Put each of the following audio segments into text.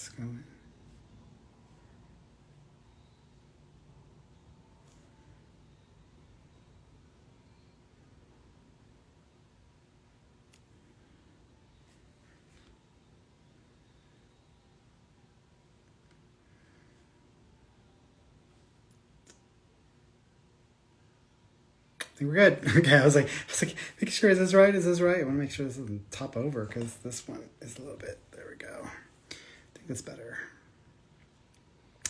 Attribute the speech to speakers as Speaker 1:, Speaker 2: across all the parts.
Speaker 1: It's going. I think we're good. Okay, I was like, making sure, is this right? Is this right? I want to make sure this doesn't top over because this one is a little bit, there we go. I think that's better.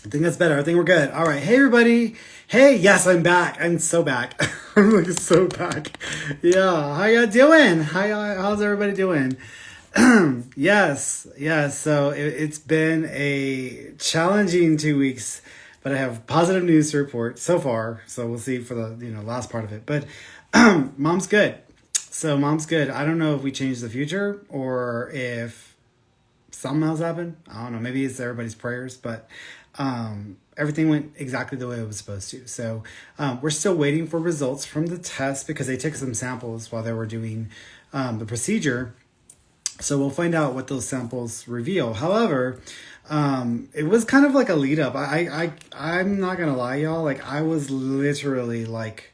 Speaker 1: I think that's better. I think we're good. All right. Hey, everybody. Hey, yes, I'm back. I'm so back. I'm like so back. Yeah. How y'all doing? How's everybody doing? Yes. So it's been a challenging 2 weeks, but I have positive news to report so far. So we'll see for the last part of it. But mom's good. So mom's good. I don't know if we changed the future or if something else happened. I don't know. Maybe it's everybody's prayers, but everything went exactly the way it was supposed to. So we're still waiting for results from the test because they took some samples while they were doing the procedure. So we'll find out what those samples reveal. However, it was kind of like a lead up. I'm not gonna lie, y'all. Like I was literally like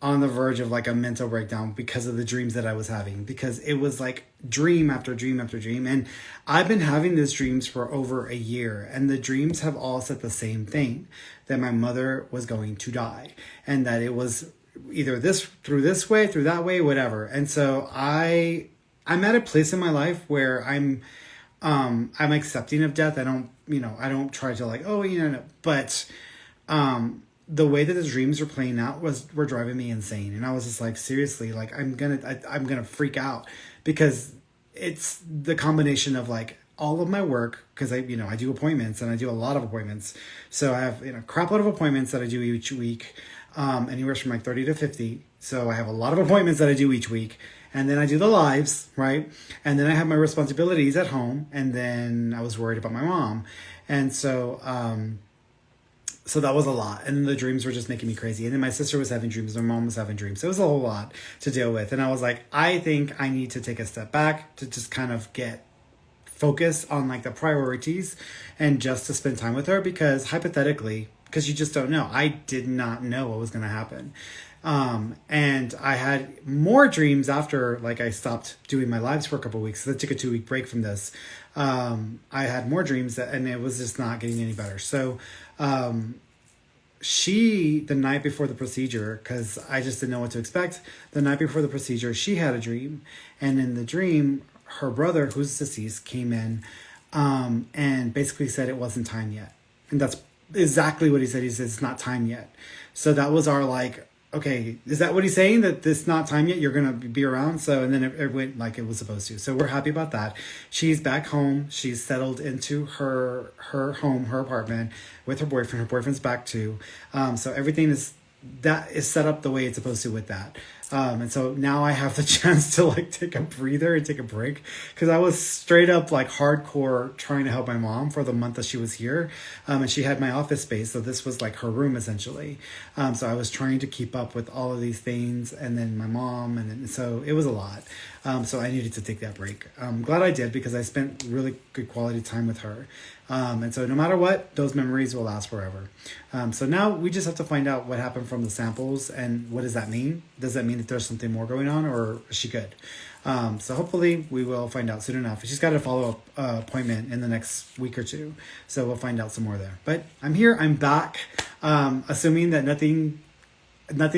Speaker 1: on the verge of like a mental breakdown because of the dreams that I was having, because it was like dream after dream after dream. And I've been having these dreams for over a year, and the dreams have all said the same thing, that my mother was going to die and that it was either through this way, through that way, whatever. And so I'm at a place in my life where I'm accepting of death. I don't try to like, but the way that the dreams are playing out were driving me insane. And I was just like, seriously, like I'm gonna freak out because it's the combination of like all of my work, because I do appointments, and I do a lot of appointments. So I have crap load of appointments that I do each week, anywhere from like 30 to 50. So I have a lot of appointments that I do each week. And then I do the lives, right? And then I have my responsibilities at home. And then I was worried about my mom. And so that was a lot. And the dreams were just making me crazy. And then my sister was having dreams. My mom was having dreams. So it was a whole lot to deal with. And I was like, I think I need to take a step back to just kind of get focused on like the priorities and just to spend time with her, because hypothetically, because you just don't know. I did not know what was going to happen. And I had more dreams after like I stopped doing my lives for a couple of weeks. So I took a 2-week break from this. I had more dreams and it was just not getting any better. So, the night before the procedure, cause I just didn't know what to expect. The night before the procedure, she had a dream, and in the dream, her brother, who's deceased, came in, and basically said it wasn't time yet. And that's exactly what he said. He said, it's not time yet. So that was our like, okay, is that what he's saying? That it's not time yet? You're going to be around? So, and then it went like it was supposed to. So we're happy about that. She's back home. She's settled into her home, her apartment with her boyfriend. Her boyfriend's back too. So everything is set up the way it's supposed to with that. And so now I have the chance to like take a breather and take a break, because I was straight up like hardcore trying to help my mom for the month that she was here. And she had my office space. So this was like her room essentially. So I was trying to keep up with all of these things, and then my mom, and then, so it was a lot. So I needed to take that break. I'm glad I did, because I spent really good quality time with her. And so no matter what, those memories will last forever. So now we just have to find out what happened from the samples and what does that mean? Does that mean that there's something more going on, or is she good? So hopefully we will find out soon enough. She's got a follow-up appointment in the next week or two. So we'll find out some more there. But I'm here, I'm back, assuming that nothing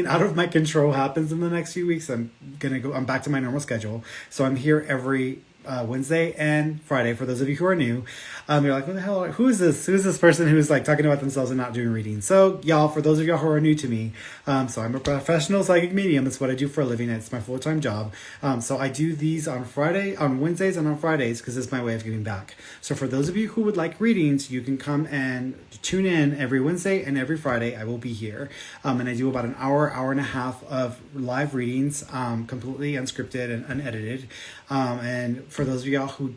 Speaker 1: out of my control happens in the next few weeks. I'm back to my normal schedule. So I'm here every Wednesday and Friday. For those of you who are new, you're like, what the hell? Who is this? Who's this person who's like talking about themselves and not doing readings? So y'all, for those of y'all who are new to me, so I'm a professional psychic medium. It's what I do for a living. It's my full-time job. So I do these on Wednesdays and on Fridays, because it's my way of giving back. So for those of you who would like readings, you can come and tune in every Wednesday and every Friday. I will be here. And I do about an hour and a half of live readings, completely unscripted and unedited. And for those of y'all who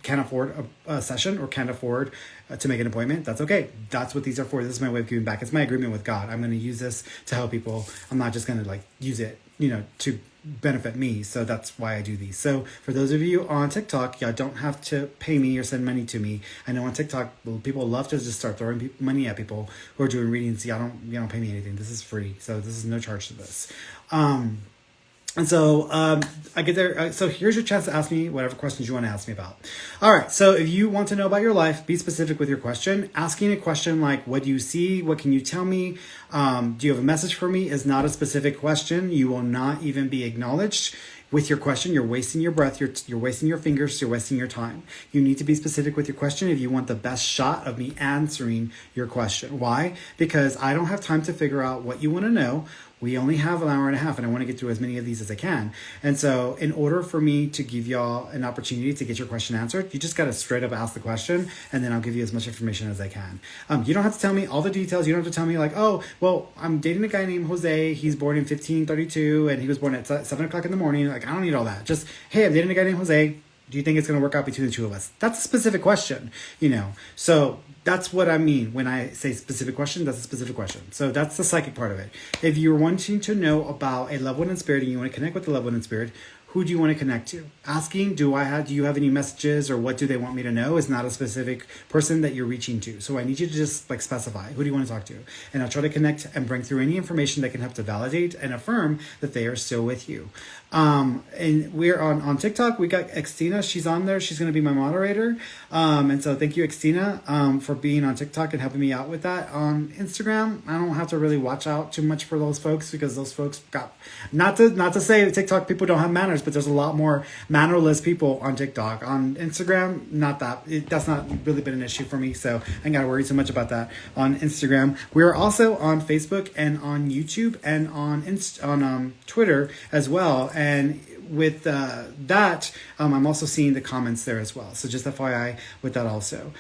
Speaker 1: can't afford a session or can't afford to make an appointment, that's okay. That's what these are for. This is my way of giving back. It's my agreement with God. I'm going to use this to help people. I'm not just going to like use it, to benefit me. So that's why I do these. So for those of you on TikTok, y'all don't have to pay me or send money to me. I know on TikTok, people love to just start throwing money at people who are doing readings. Y'all don't pay me anything. This is free. So this is no charge to this. And so I get there. So here's your chance to ask me whatever questions you want to ask me about. All right. So if you want to know about your life, be specific with your question. Asking a question like, what do you see? What can you tell me? Do you have a message for me? Is not a specific question. You will not even be acknowledged with your question. You're wasting your breath. You're wasting your fingers. You're wasting your time. You need to be specific with your question if you want the best shot of me answering your question. Why? Because I don't have time to figure out what you want to know. We only have an hour and a half, and I want to get through as many of these as I can. And so in order for me to give y'all an opportunity to get your question answered, you just got to straight up ask the question, and then I'll give you as much information as I can. You don't have to tell me all the details. You don't have to tell me like, oh, well, I'm dating a guy named Jose. He's born in 1532, and he was born at 7 o'clock in the morning. Like, I don't need all that. Just, hey, I'm dating a guy named Jose. Do you think it's going to work out between the two of us? That's a specific question, So that's what I mean when I say specific question. That's a specific question. So that's the psychic part of it. If you're wanting to know about a loved one in spirit and you want to connect with the loved one in spirit, who do you want to connect to? Asking, do you have any messages or what do they want me to know is not a specific person that you're reaching to. So I need you to just specify, who do you want to talk to? And I'll try to connect and bring through any information that can help to validate and affirm that they are still with you. And we're on TikTok. We got Xtina. She's on there. She's going to be my moderator. And so thank you, Xtina, for being on TikTok and helping me out with that. On Instagram, I don't have to really watch out too much for those folks because those folks got, not to say that TikTok people don't have manners, but there's a lot more mannerless people on TikTok. On Instagram, that's not really been an issue for me. So I ain't got to worry so much about that on Instagram. We're also on Facebook and on YouTube and on Twitter as well. And with that, I'm also seeing the comments there as well. So just FYI with that also.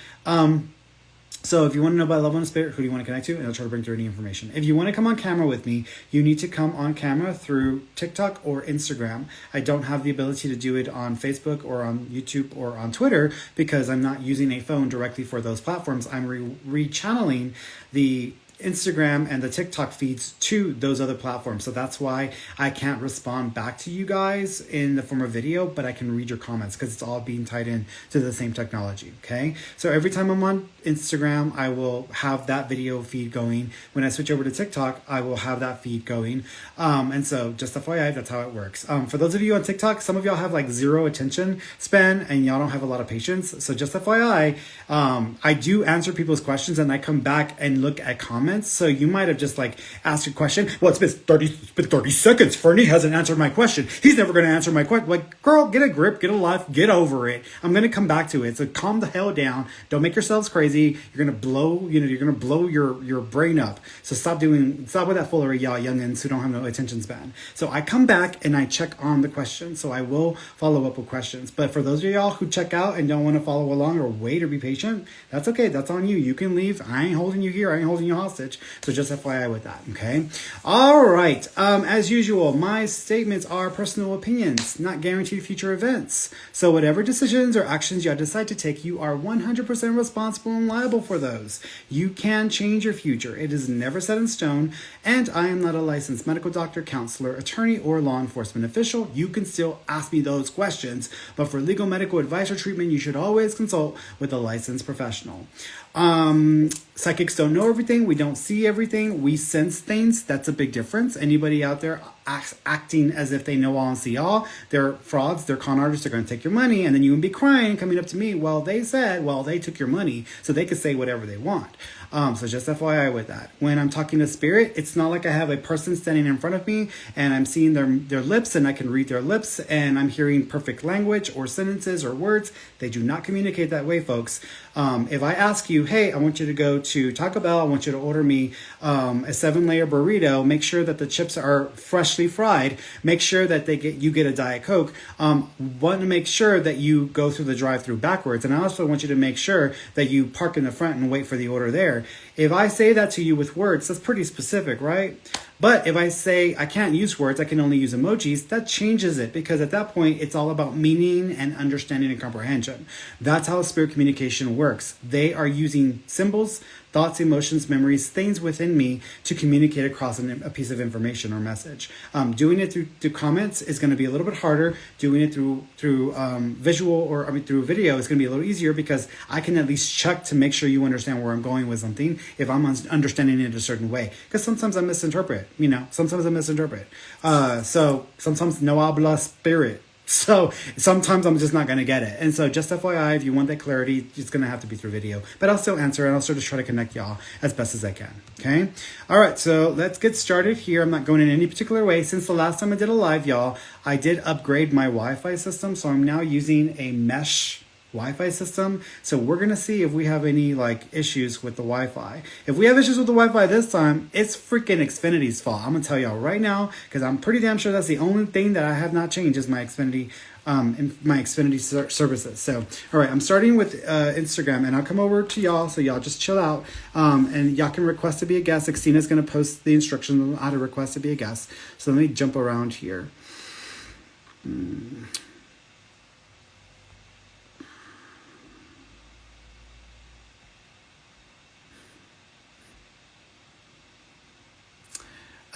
Speaker 1: So if you want to know about Love on a Spirit, who do you want to connect to? And I'll try to bring through any information. If you want to come on camera with me, you need to come on camera through TikTok or Instagram. I don't have the ability to do it on Facebook or on YouTube or on Twitter because I'm not using a phone directly for those platforms. I'm re-channeling the Instagram and the TikTok feeds to those other platforms. So that's why I can't respond back to you guys in the form of video, but I can read your comments because it's all being tied in to the same technology. Okay. So every time I'm on Instagram, I will have that video feed going. When I switch over to TikTok, I will have that feed going. And so just FYI, that's how it works. For those of you on TikTok, some of y'all have like zero attention span and y'all don't have a lot of patience. So just FYI, I do answer people's questions and I come back and look at comments. So you might have just asked a question. Well, it's been 30 seconds. Ferny hasn't answered my question. He's never going to answer my question. Like, girl, get a grip, get a life, get over it. I'm going to come back to it. So calm the hell down. Don't make yourselves crazy. You're going to blow, your brain up. So stop with that foolery, y'all youngins who don't have no attention span. So I come back and I check on the questions. So I will follow up with questions. But for those of y'all who check out and don't want to follow along or wait or be patient, that's okay. That's on you. You can leave. I ain't holding you here. I ain't holding you hostage. So just FYI with that, okay? All right. As usual, my statements are personal opinions, not guaranteed future events. So whatever decisions or actions you decide to take, you are 100% responsible and liable for those. You can change your future. It is never set in stone. And I am not a licensed medical doctor, counselor, attorney, or law enforcement official. You can still ask me those questions. But for legal medical advice or treatment, you should always consult with a licensed professional. Psychics don't know everything. We don't see everything. We sense things. That's a big difference. Anybody out there acting as if they know all and see all, they're frauds. They're con artists. They're going to take your money. And then you would be crying coming up to me. Well, they took your money so they could say whatever they want. So just FYI with that. When I'm talking to spirit, it's not like I have a person standing in front of me and I'm seeing their lips and I can read their lips and I'm hearing perfect language or sentences or words. They do not communicate that way, folks. If I ask you, hey, I want you to go to Taco Bell, I want you to order me a 7-layer burrito, make sure that the chips are freshly fried, make sure that you get a Diet Coke, want to make sure that you go through the drive-thru backwards, and I also want you to make sure that you park in the front and wait for the order there. If I say that to you with words, that's pretty specific, right? But if I say I can't use words, I can only use emojis, that changes it, because at that point it's all about meaning and understanding and comprehension. That's how spirit communication works. They are using symbols, thoughts, emotions, memories, things within me to communicate across a piece of information or message. Doing it through comments is going to be a little bit harder. Doing it through visual, or through video, is going to be a little easier, because I can at least check to make sure you understand where I'm going with something if I'm understanding it a certain way. Because sometimes I misinterpret. So sometimes no habla spirit. So sometimes I'm just not going to get it. And so just FYI, if you want that clarity, it's going to have to be through video. But I'll still answer, and I'll sort of try to connect y'all as best as I can. Okay? All right, so let's get started here. I'm not going in any particular way. Since the last time I did a live, y'all, I did upgrade my Wi-Fi system. So I'm now using a mesh Wi-Fi system. So we're going to see if we have any issues with the Wi-Fi. If we have issues with the Wi-Fi this time, it's freaking Xfinity's fault. I'm going to tell y'all right now, because I'm pretty damn sure that's the only thing that I have not changed is my Xfinity services. So, all right, I'm starting with Instagram, and I'll come over to y'all, so y'all just chill out, and y'all can request to be a guest. Xtina's going to post the instructions on how to request to be a guest. So let me jump around here.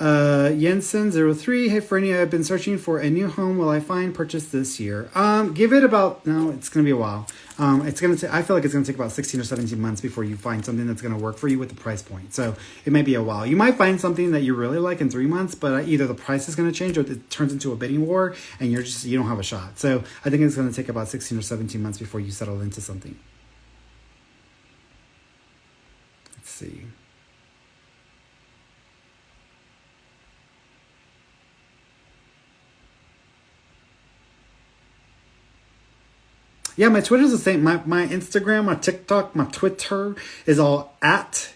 Speaker 1: Jensen03, hey Ferny, I've been searching for a new home. Will I find purchase this year? Give it about, no, it's going to be a while. I feel like it's going to take about 16 or 17 months before you find something that's going to work for you with the price point. So it may be a while. You might find something that you really like in 3 months, but either the price is going to change or it turns into a bidding war and you don't have a shot. So I think it's going to take about 16 or 17 months before you settle into something. Let's see. Yeah, my Twitter's the same. My Instagram, my TikTok, my Twitter is all at.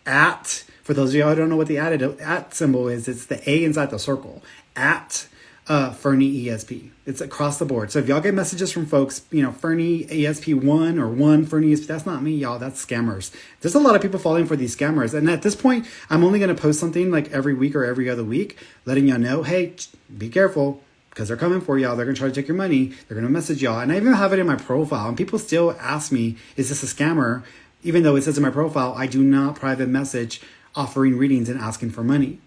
Speaker 1: For those of y'all who don't know what the at symbol is, it's the A inside the circle. At Ferny ESP. It's across the board. So if y'all get messages from folks, Ferny ESP1 or 1 Ferny ESP, that's not me, y'all. That's scammers. There's a lot of people falling for these scammers. And at this point, I'm only going to post something every week or every other week, letting y'all know, hey, be careful. Because they're coming for y'all. They're going to try to take your money. They're going to message y'all. And I even have it in my profile. And people still ask me, is this a scammer? Even though it says in my profile, I do not private message offering readings and asking for money.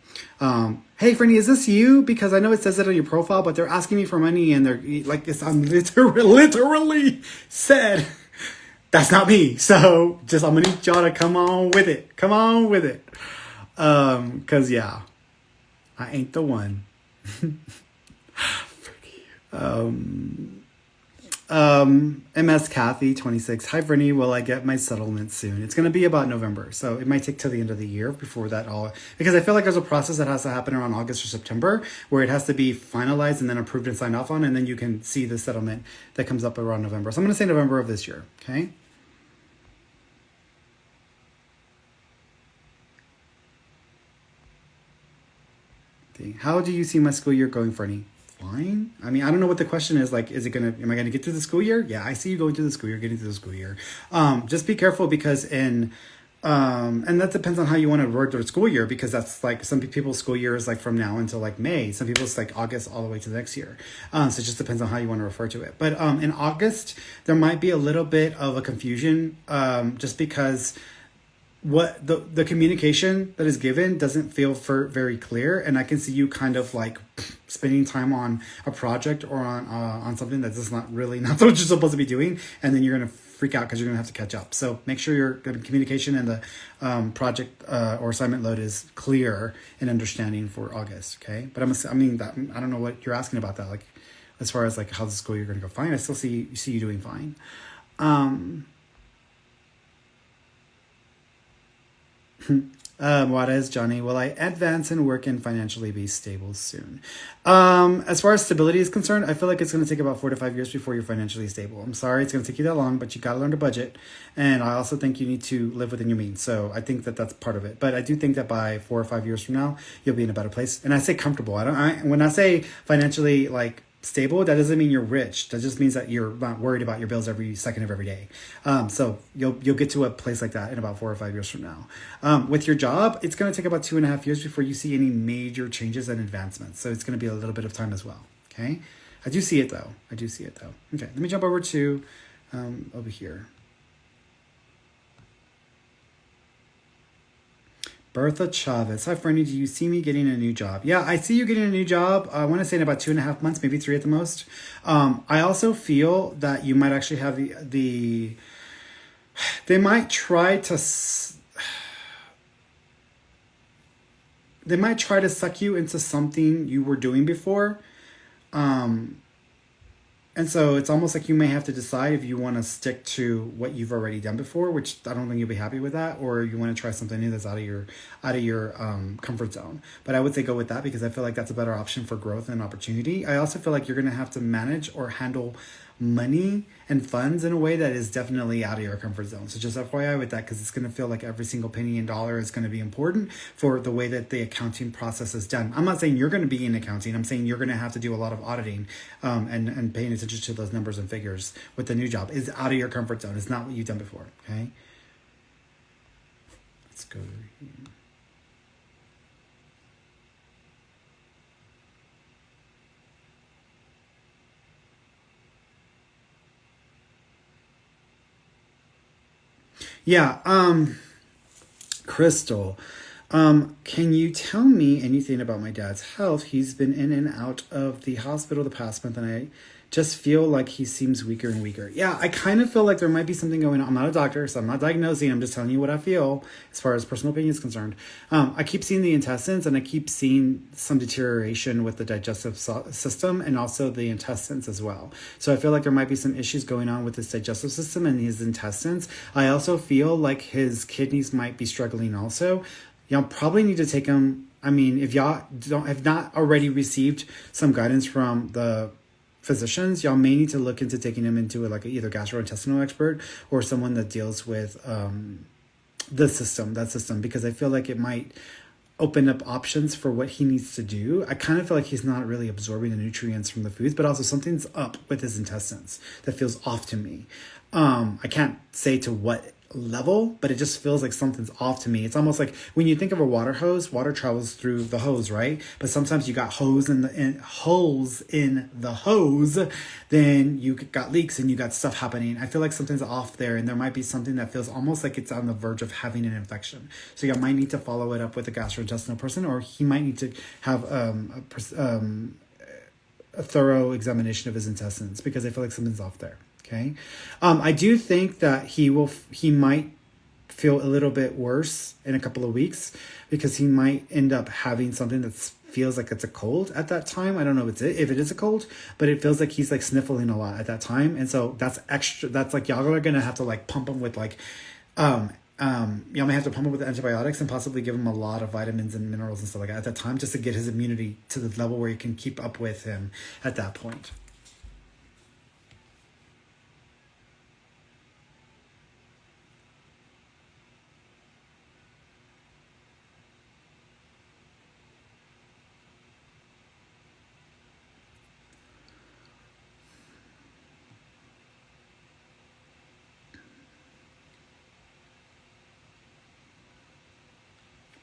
Speaker 1: Hey, Ferny, is this you? Because I know it says it on your profile, but they're asking me for money. And they're I'm literally said, that's not me. So I'm going to need y'all to come on with it. Come on with it. Because, yeah, I ain't the one. MS Kathy 26. Hi Ferny, will I get my settlement soon? It's going to be about November, so it might take till the end of the year before that all, because I feel like there's a process that has to happen around August or September where it has to be finalized and then approved and signed off on, and then you can see the settlement that comes up around November. So I'm going to say November of this year. Okay. How do you see my school year going, Ferny? Fine. I mean, I don't know what the question is. Am I going to get through the school year? Yeah, I see you going through the school year, getting through the school year. Just be careful, because and that depends on how you want to word their school year, because that's some people's school year is from now until May. Some people's August all the way to the next year. So it just depends on how you want to refer to it. But in August, there might be a little bit of a confusion, just because what the communication that is given doesn't feel very clear, and I can see you kind of spending time on a project or on something that's not what you're supposed to be doing, and then you're gonna freak out because you're gonna have to catch up. So make sure your communication and the project or assignment load is clear and understanding for August. Okay, but I don't know what you're asking about that. As far as how the school year gonna go. Fine, I still see you doing fine. Juarez Johnny, will I advance in work and financially be stable soon? As far as stability is concerned, I feel like it's going to take about 4 to 5 years before you're financially stable. I'm sorry it's going to take you that long, but you got to learn to budget. And I also think you need to live within your means. So I think that that's part of it. But I do think that by 4 or 5 years from now, you'll be in a better place. And I say comfortable. When I say financially stable, that doesn't mean you're rich. That just means that you're not worried about your bills every second of every day. So you'll get to a place like that in about 4 or 5 years from now. With your job, it's going to take about 2.5 years before you see any major changes and advancements. So it's going to be a little bit of time as well. Okay. I do see it though. Okay. Let me jump over to over here. Bertha Chavez. Hi, Ferny. Do you see me getting a new job? Yeah, I see you getting a new job. I want to say in about 2.5 months, maybe 3 at the most. I also feel that you might actually have they might try to suck you into something you were doing before. And so it's almost like you may have to decide if you want to stick to what you've already done before, which I don't think you'll be happy with that, or you want to try something new that's out of your comfort zone. But I would say go with that because I feel like that's a better option for growth and opportunity. I also feel like you're going to have to manage or handle money and funds in a way that is definitely out of your comfort zone. So just FYI with that, because it's going to feel like every single penny and dollar is going to be important for the way that the accounting process is done. I'm not saying you're going to be in accounting. I'm saying you're going to have to do a lot of auditing and paying attention to those numbers and figures with the new job. Is out of your comfort zone. It's not what you've done before. Okay. Let's go here. Yeah, Crystal, can you tell me anything about my dad's health? He's been in and out of the hospital the past month, and I just feel like he seems weaker and weaker. Yeah, I kind of feel like there might be something going on. I'm not a doctor, so I'm not diagnosing. I'm just telling you what I feel as far as personal opinion is concerned. I keep seeing the intestines, and I keep seeing some deterioration with the digestive system and also the intestines as well. So I feel like there might be some issues going on with his digestive system and his intestines. I also feel like his kidneys might be struggling also. Y'all probably need to take him. I mean, if y'all have not already received some guidance from the physicians, y'all may need to look into taking him into either gastrointestinal expert or someone that deals with that system, because I feel like it might open up options for what he needs to do. I kind of feel like he's not really absorbing the nutrients from the foods, but also something's up with his intestines that feels off to me. I can't say to what level, but it just feels like something's off to me. It's almost like when you think of a water hose, water travels through the hose, right? But sometimes you got holes in the hose, then you got leaks and you got stuff happening. I feel like something's off there, and there might be something that feels almost like it's on the verge of having an infection. So you might need to follow it up with a gastrointestinal person, or he might need to have a thorough examination of his intestines, because I feel like something's off there. Okay. I do think that he might feel a little bit worse in a couple of weeks, because he might end up having something that feels like it's a cold at that time. I don't know if it is a cold, but it feels like he's like sniffling a lot at that time. And so that's extra. That's like y'all are going to have to like pump him with y'all may have to pump him with antibiotics and possibly give him a lot of vitamins and minerals and stuff like that at that time, just to get his immunity to the level where you can keep up with him at that point.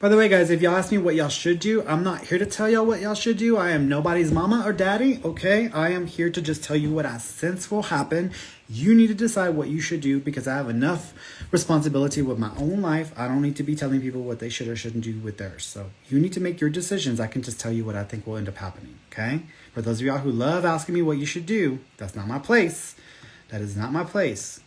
Speaker 1: By the way, guys, if y'all ask me what y'all should do, I'm not here to tell y'all what y'all should do. I am nobody's mama or daddy, okay? I am here to just tell you what I sense will happen. You need to decide what you should do, because I have enough responsibility with my own life. I don't need to be telling people what they should or shouldn't do with theirs. So you need to make your decisions. I can just tell you what I think will end up happening, okay? For those of y'all who love asking me what you should do, that's not my place. That is not my place.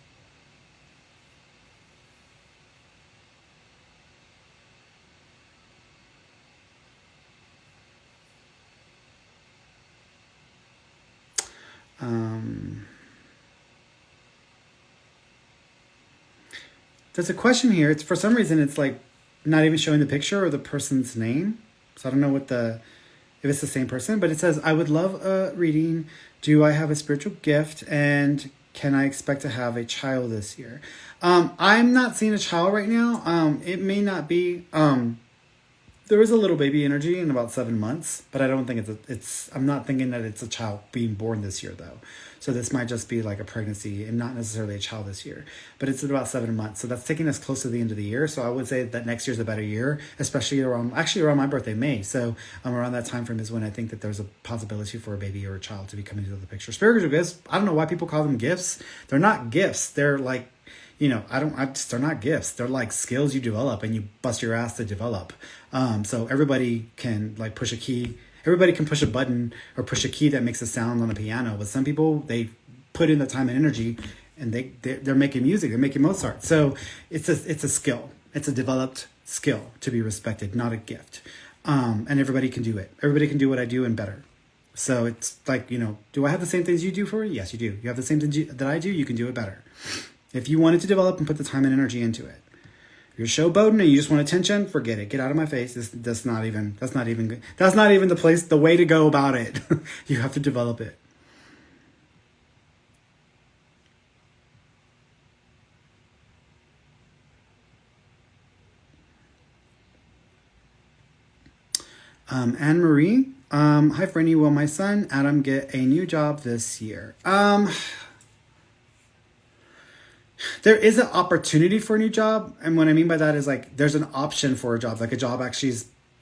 Speaker 1: There's a question here. It's for some reason it's like not even showing the picture or the person's name. So I don't know if it's the same person, but it says, I would love a reading. Do I have a spiritual gift? And can I expect to have a child this year? I'm not seeing a child right now. It may not be, There is a little baby energy in about 7 months, but I don't think I'm not thinking that it's a child being born this year though. So this might just be like a pregnancy and not necessarily a child this year, but it's about 7 months. So that's taking us close to the end of the year. So I would say that next year's a better year, especially around my birthday, May. So around that time frame is when I think that there's a possibility for a baby or a child to be coming into the picture. Spiritual gifts, I don't know why people call them gifts. They're not gifts. They're like, they're not gifts. They're like skills you develop and you bust your ass to develop. So everybody can like push a key. Everybody can push a button or push a key that makes a sound on a piano. But some people, they put in the time and energy and they're making music. They're making Mozart. So it's a skill. It's a developed skill to be respected, not a gift. And everybody can do it. Everybody can do what I do and better. So it's like, do I have the same things you do for me? Yes, you do. You have the same things that I do. You can do it better. If you wanted to develop and put the time and energy into it. If you're showboating and you just want attention, forget it. Get out of my face. That's not even good. That's not even the way to go about it. You have to develop it. Anne Marie, hi Ferny, will my son Adam get a new job this year? There is an opportunity for a new job, and what I mean by that is like there's an option for a job, like a job actually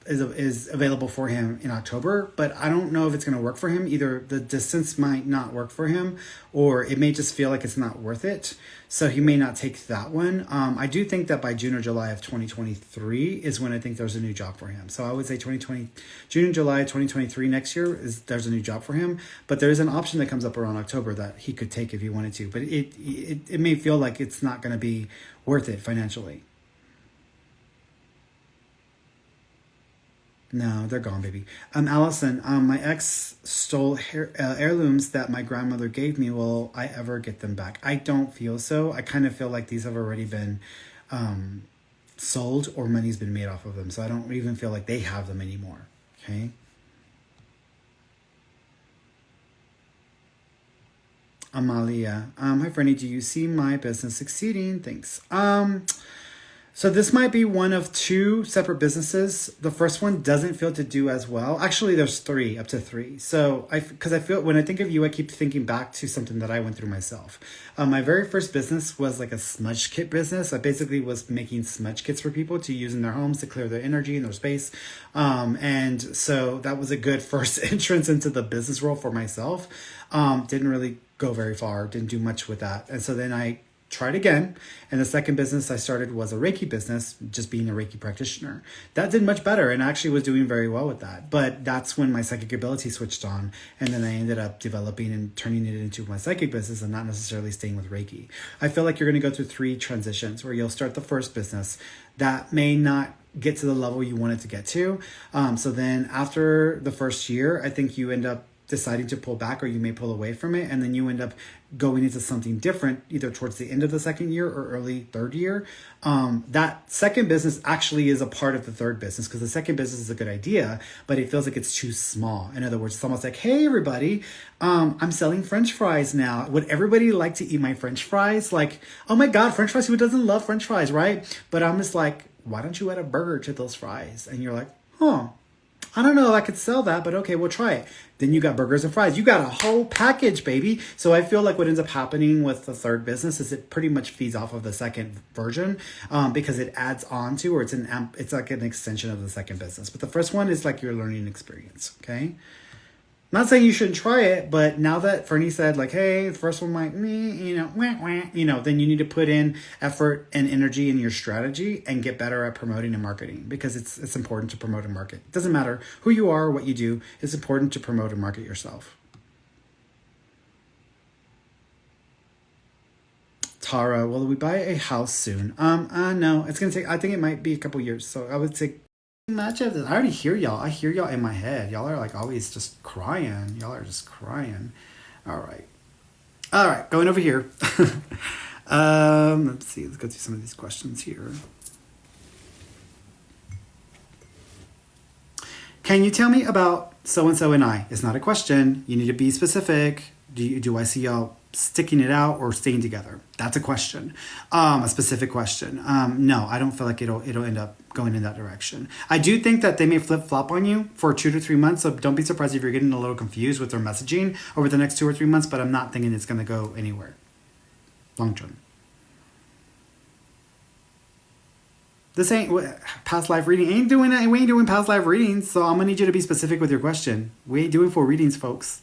Speaker 1: is available for him in October, but I don't know if it's going to work for him. Either the distance might not work for him, or it may just feel like it's not worth it. So he may not take that one. I do think that by June or July of 2023 is when I think there's a new job for him. So I would say June, July 2023 next year there's a new job for him. But there is an option that comes up around October that he could take if he wanted to. But it may feel like it's not going to be worth it financially. No, they're gone, baby. Allison, my ex stole heirlooms that my grandmother gave me. Will I ever get them back? I don't feel so. I kind of feel like these have already been sold or money's been made off of them. So I don't even feel like they have them anymore. Okay. Amalia, hi Ferny, do you see my business succeeding? Thanks. So this might be one of two separate businesses. The first one doesn't feel to do as well. Actually, there's up to three. So because I feel when I think of you, I keep thinking back to something that I went through myself. My very first business was like a smudge kit business. I basically was making smudge kits for people to use in their homes to clear their energy and their space. And so that was a good first entrance into the business world for myself. Didn't really go very far, didn't do much with that. And so then I tried again, and the second business I started was a Reiki business, just being a Reiki practitioner. That did much better and actually was doing very well with that. But that's when my psychic ability switched on, and then I ended up developing and turning it into my psychic business and not necessarily staying with Reiki. I feel like you're going to go through three transitions where you'll start the first business that may not get to the level you want it to get to. So then after the first year, I think you end up deciding to pull back, or you may pull away from it, and then you end up going into something different either towards the end of the second year or early third year. That second business actually is a part of the third business, because the second business is a good idea, but it feels like it's too small. In other words, it's almost like, hey everybody, I'm selling French fries now. Would everybody like to eat my French fries? Like, oh my God, French fries, who doesn't love French fries, right? But I'm just like, why don't you add a burger to those fries? And you're like, I don't know if I could sell that, but okay, we'll try it. Then you got burgers and fries. You got a whole package, baby. So I feel like what ends up happening with the third business is it pretty much feeds off of the second version, because it adds on to, or it's like an extension of the second business. But the first one is like your learning experience, okay? Not saying you shouldn't try it, but now that Ferny said like, hey, the first one might, then you need to put in effort and energy in your strategy and get better at promoting and marketing, because it's important to promote and market. It doesn't matter who you are or what you do. It's important to promote and market yourself. Tara, will we buy a house soon? No, it's going to take, I think it might be a couple years. So I would say much of this. I already hear y'all. I hear y'all in my head. Y'all are like always just crying. Y'all are just crying. All right. Going over here. Let's see. Let's go through some of these questions here. Can you tell me about so-and-so and I? It's not a question. You need to be specific. Do I see y'all sticking it out or staying together? That's a question, a specific question. No, I don't feel like it'll end up going in that direction. I do think that they may flip flop on you for 2 to 3 months. So don't be surprised if you're getting a little confused with their messaging over the next 2 or 3 months. But I'm not thinking it's going to go anywhere long term. This ain't past life reading. Ain't doing that. We ain't doing past life readings. So I'm gonna need you to be specific with your question. We ain't doing full readings, folks.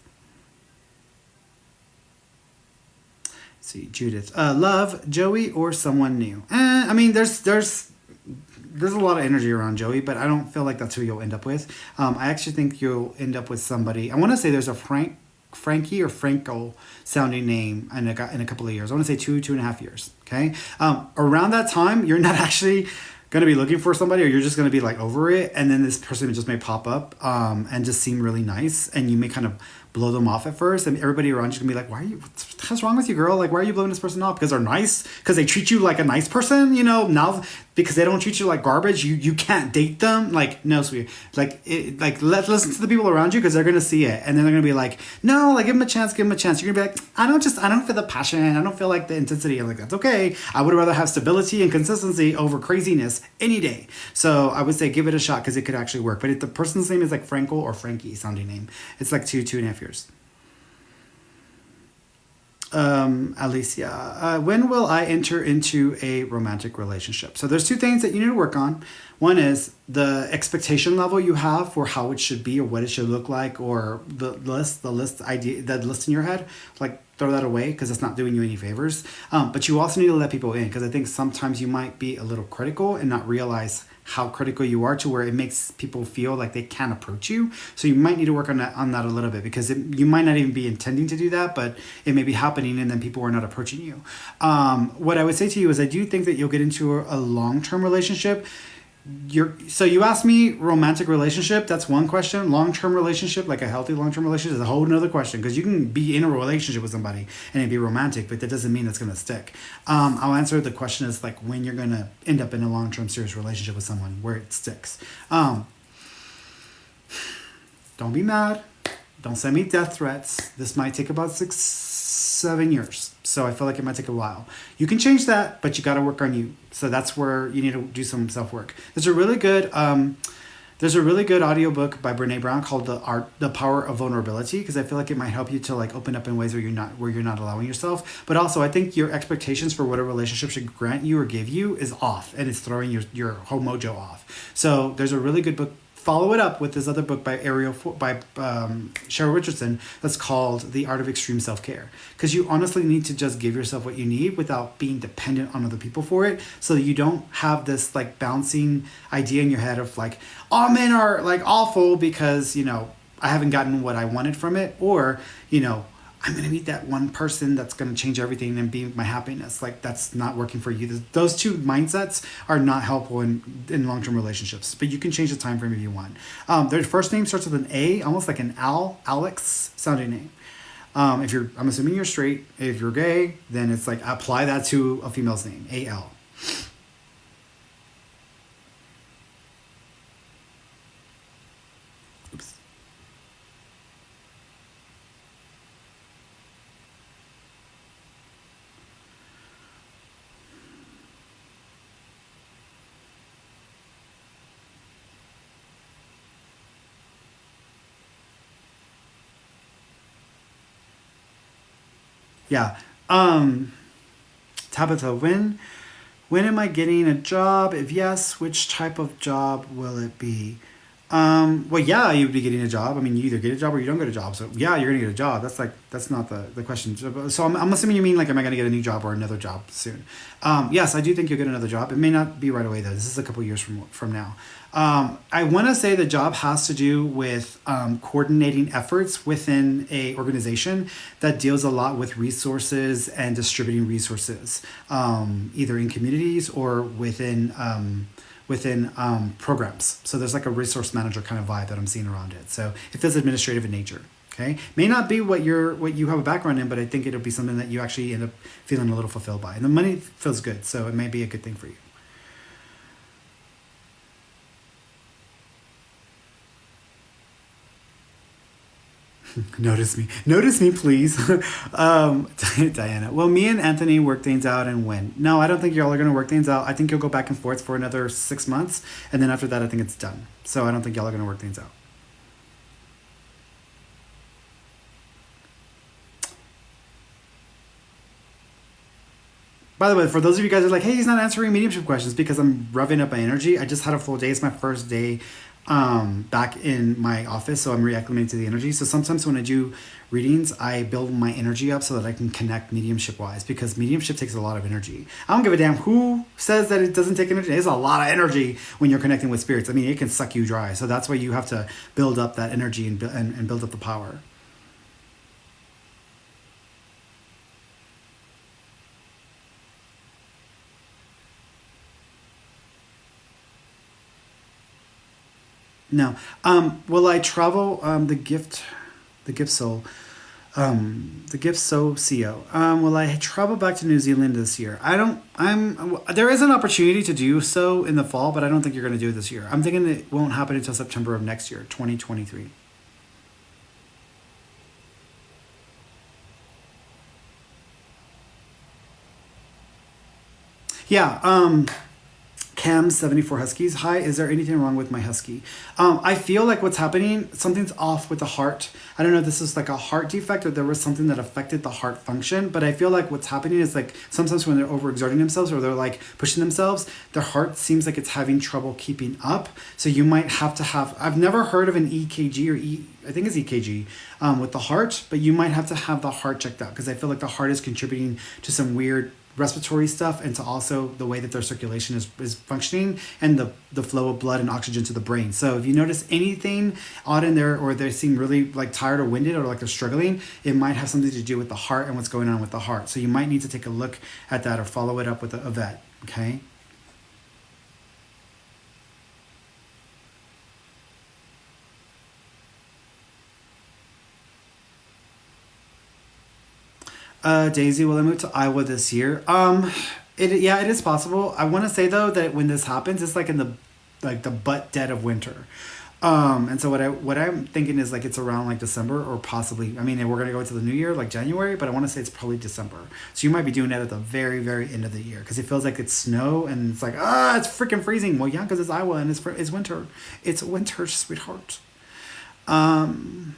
Speaker 1: Let's see, Judith. Love, Joey, or someone new. I mean, there's a lot of energy around Joey, but I don't feel like that's who you'll end up with. I actually think you'll end up with somebody. I want to say there's a Frankie or Franco sounding name in a couple of years. I want to say 2.5 years. Okay. Around that time, you're not actually going to be looking for somebody, or you're just going to be like over it, and then this person just may pop up and just seem really nice, and you may kind of blow them off at first, and everybody around you can be like, what's wrong with you, girl? Like, why are you blowing this person off? Because they're nice? Because they treat you like a nice person? Now because they don't treat you like garbage, you can't date them? Like, no, sweetie. Let's listen to the people around you, because they're going to see it, and then they're going to be like, no, like, give them a chance. You're going to be like, I don't feel the passion. I don't feel like the intensity. I'm like, that's okay. I would rather have stability and consistency over craziness any day. So I would say give it a shot, because it could actually work. But if the person's name is like Franco or Frankie sounding name, it's like 2.5 years. Alicia, when will I enter into a romantic relationship? So there's 2 things that you need to work on. One is the expectation level you have for how it should be or what it should look like, or the list in your head. Like, throw that away, because it's not doing you any favors. But you also need to let people in, because I think sometimes you might be a little critical and not realize how critical you are, to where it makes people feel like they can't approach you. So you might need to work on that a little bit, because you might not even be intending to do that, but it may be happening, and then people are not approaching you. What I would say to you is, I do think that you'll get into a long-term relationship. So you asked me romantic relationship, that's one question. Long-term relationship, like a healthy long-term relationship, is a whole nother question, because you can be in a relationship with somebody and it be romantic, but that doesn't mean it's going to stick. I'll answer the question is like when you're going to end up in a long-term serious relationship with someone where it sticks. Don't be mad. Don't send me death threats. This might take about 6-7 years. So I feel like it might take a while. You can change that, but you got to work on you. So that's where you need to do some self-work. There's a really good audiobook by Brene Brown called The Power of Vulnerability, because I feel like it might help you to like open up in ways where you're not allowing yourself. But also I think your expectations for what a relationship should grant you or give you is off, and it's throwing your whole mojo off. So there's a really good book. Follow it up with this other book by Cheryl Richardson that's called The Art of Extreme Self-Care. Because you honestly need to just give yourself what you need without being dependent on other people for it, so that you don't have this like bouncing idea in your head of like, all men are like awful because, I haven't gotten what I wanted from it, or, I'm going to meet that one person that's going to change everything and be my happiness. Like, that's not working for you. Those 2 mindsets are not helpful in long-term relationships, but you can change the time frame if you want. Their first name starts with an A, almost like an Alex sounding name. I'm assuming you're straight. If you're gay, then it's like, apply that to a female's name, A-L. Oops. Yeah. Tabitha, when am I getting a job? If yes, which type of job will it be? Well, yeah, you'd be getting a job. I mean, you either get a job or you don't get a job. So yeah, you're gonna get a job. That's not the question. So I'm assuming you mean like, am I gonna get a new job or another job soon? Yes, I do think you'll get another job. It may not be right away though. This is a couple years from now. I want to say the job has to do with coordinating efforts within a organization that deals a lot with resources and distributing resources, either in communities or within programs. So there's like a resource manager kind of vibe that I'm seeing around it. So if it's administrative in nature, okay, may not be what you have a background in, but I think it'll be something that you actually end up feeling a little fulfilled by, and the money feels good, so it may be a good thing for you. Notice me, please. Diana. Well, me and Anthony work things out and when. No, I don't think y'all are gonna work things out. I think you'll go back and forth for another 6 months, and then after that, I think it's done. So I don't think y'all are gonna work things out. By the way, for those of you guys who are like, hey, he's not answering mediumship questions because I'm revving up my energy. I just had a full day. It's my first day back in my office, so I'm reacclimating to the energy. So sometimes when I do readings, I build my energy up so that I can connect mediumship wise because mediumship takes a lot of energy. I don't give a damn who says that it doesn't take energy. It's a lot of energy when you're connecting with spirits. I mean, it can suck you dry. So that's why you have to build up that energy and build up the power. No. Will I travel? The gift soul, the gift so CO. Will I travel back to New Zealand this year? I don't. There is an opportunity to do so in the fall, but I don't think you're going to do it this year. I'm thinking it won't happen until September of next year, 2023. Yeah. Cam 74 Huskies. Hi, is there anything wrong with my husky? I feel like what's happening, something's off with the heart. I don't know if this is like a heart defect or there was something that affected the heart function, but I feel like what's happening is like sometimes when they're overexerting themselves or they're like pushing themselves, their heart seems like it's having trouble keeping up. So you might have to have, I've never heard of an EKG or I think it's EKG with the heart, but you might have to have the heart checked out because I feel like the heart is contributing to some weird respiratory stuff and to also the way that their circulation is functioning and the flow of blood and oxygen to the brain. So if you notice anything odd in there or they seem really like tired or winded or like they're struggling, it might have something to do with the heart and what's going on with the heart. So you might need to take a look at that or follow it up with a vet. Okay. Daisy, will I move to Iowa this year? Yeah, it is possible. I want to say though that when this happens, it's like in the butt dead of winter. And so what I'm thinking is like it's around like December or possibly. I mean, we're gonna go into the new year like January, but I want to say it's probably December. So you might be doing it at the very end of the year because it feels like it's snow and it's like it's freaking freezing. Well, yeah, because it's Iowa and it's winter. It's winter, sweetheart. Um,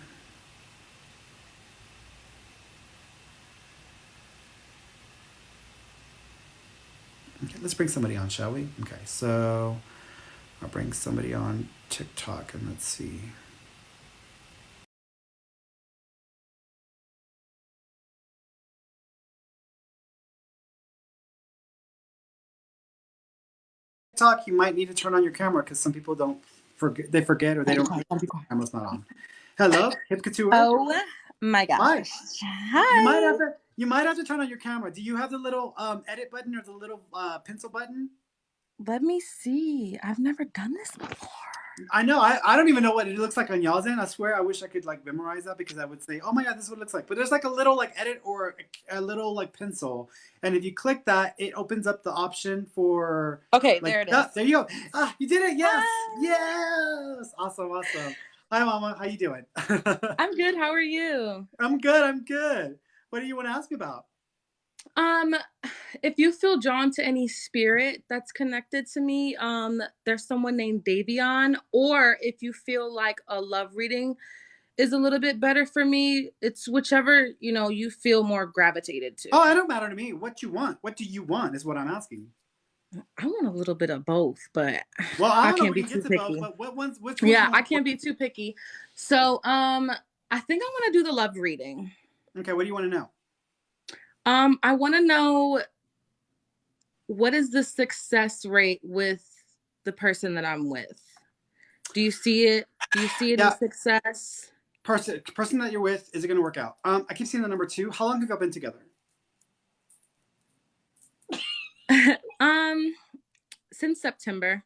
Speaker 1: okay, let's bring somebody on, shall we? Okay, so I'll bring somebody on TikTok and let's see. TikTok, you might need to turn on your camera because some people don't forget, they forget or they don't. Camera's not on. Hello, Hip Couture.
Speaker 2: Oh my
Speaker 1: Hi.
Speaker 2: gosh.
Speaker 1: You might
Speaker 2: Hi.
Speaker 1: have to. You might have to turn on your camera. Do you have the little edit button or the little pencil button?
Speaker 2: Let me see. I've never done this before.
Speaker 1: I know. I don't even know what it looks like on y'all's end. I swear, I wish I could like memorize that because I would say, "Oh my god, this is what it looks like." But there's like a little like edit or a little like pencil, and if you click that, it opens up the option for
Speaker 2: Okay,
Speaker 1: like
Speaker 2: there it is.
Speaker 1: there you go. You did it. Yes,
Speaker 2: Hi.
Speaker 1: yes. Awesome, awesome. Hi, Mama. How you doing?
Speaker 2: I'm good. How are you?
Speaker 1: I'm good. I'm good. What do you want to ask me about?
Speaker 2: Um, if you feel drawn to any spirit that's connected to me, there's someone named Davion, or if you feel like a love reading is a little bit better for me, it's whichever, you feel more gravitated to.
Speaker 1: Oh, it don't matter to me. What you want? What do you want? Is what I'm asking.
Speaker 2: I want a little bit of both, but
Speaker 1: Well, I
Speaker 2: I
Speaker 1: don't know if
Speaker 2: can't
Speaker 1: we
Speaker 2: be
Speaker 1: can get
Speaker 2: too
Speaker 1: to both,
Speaker 2: picky.
Speaker 1: but which one's
Speaker 2: Yeah,
Speaker 1: more
Speaker 2: I can't
Speaker 1: important?
Speaker 2: be too picky. So, I think I want to do the love reading.
Speaker 1: Okay, what do you want to know?
Speaker 2: I want to know what is the success rate with the person that I'm with? Do you see it? Do you see it as
Speaker 1: Yeah,
Speaker 2: success?
Speaker 1: person that you're with, is it going to work out? I keep seeing the number two. How long have y'all been together?
Speaker 2: um, since September.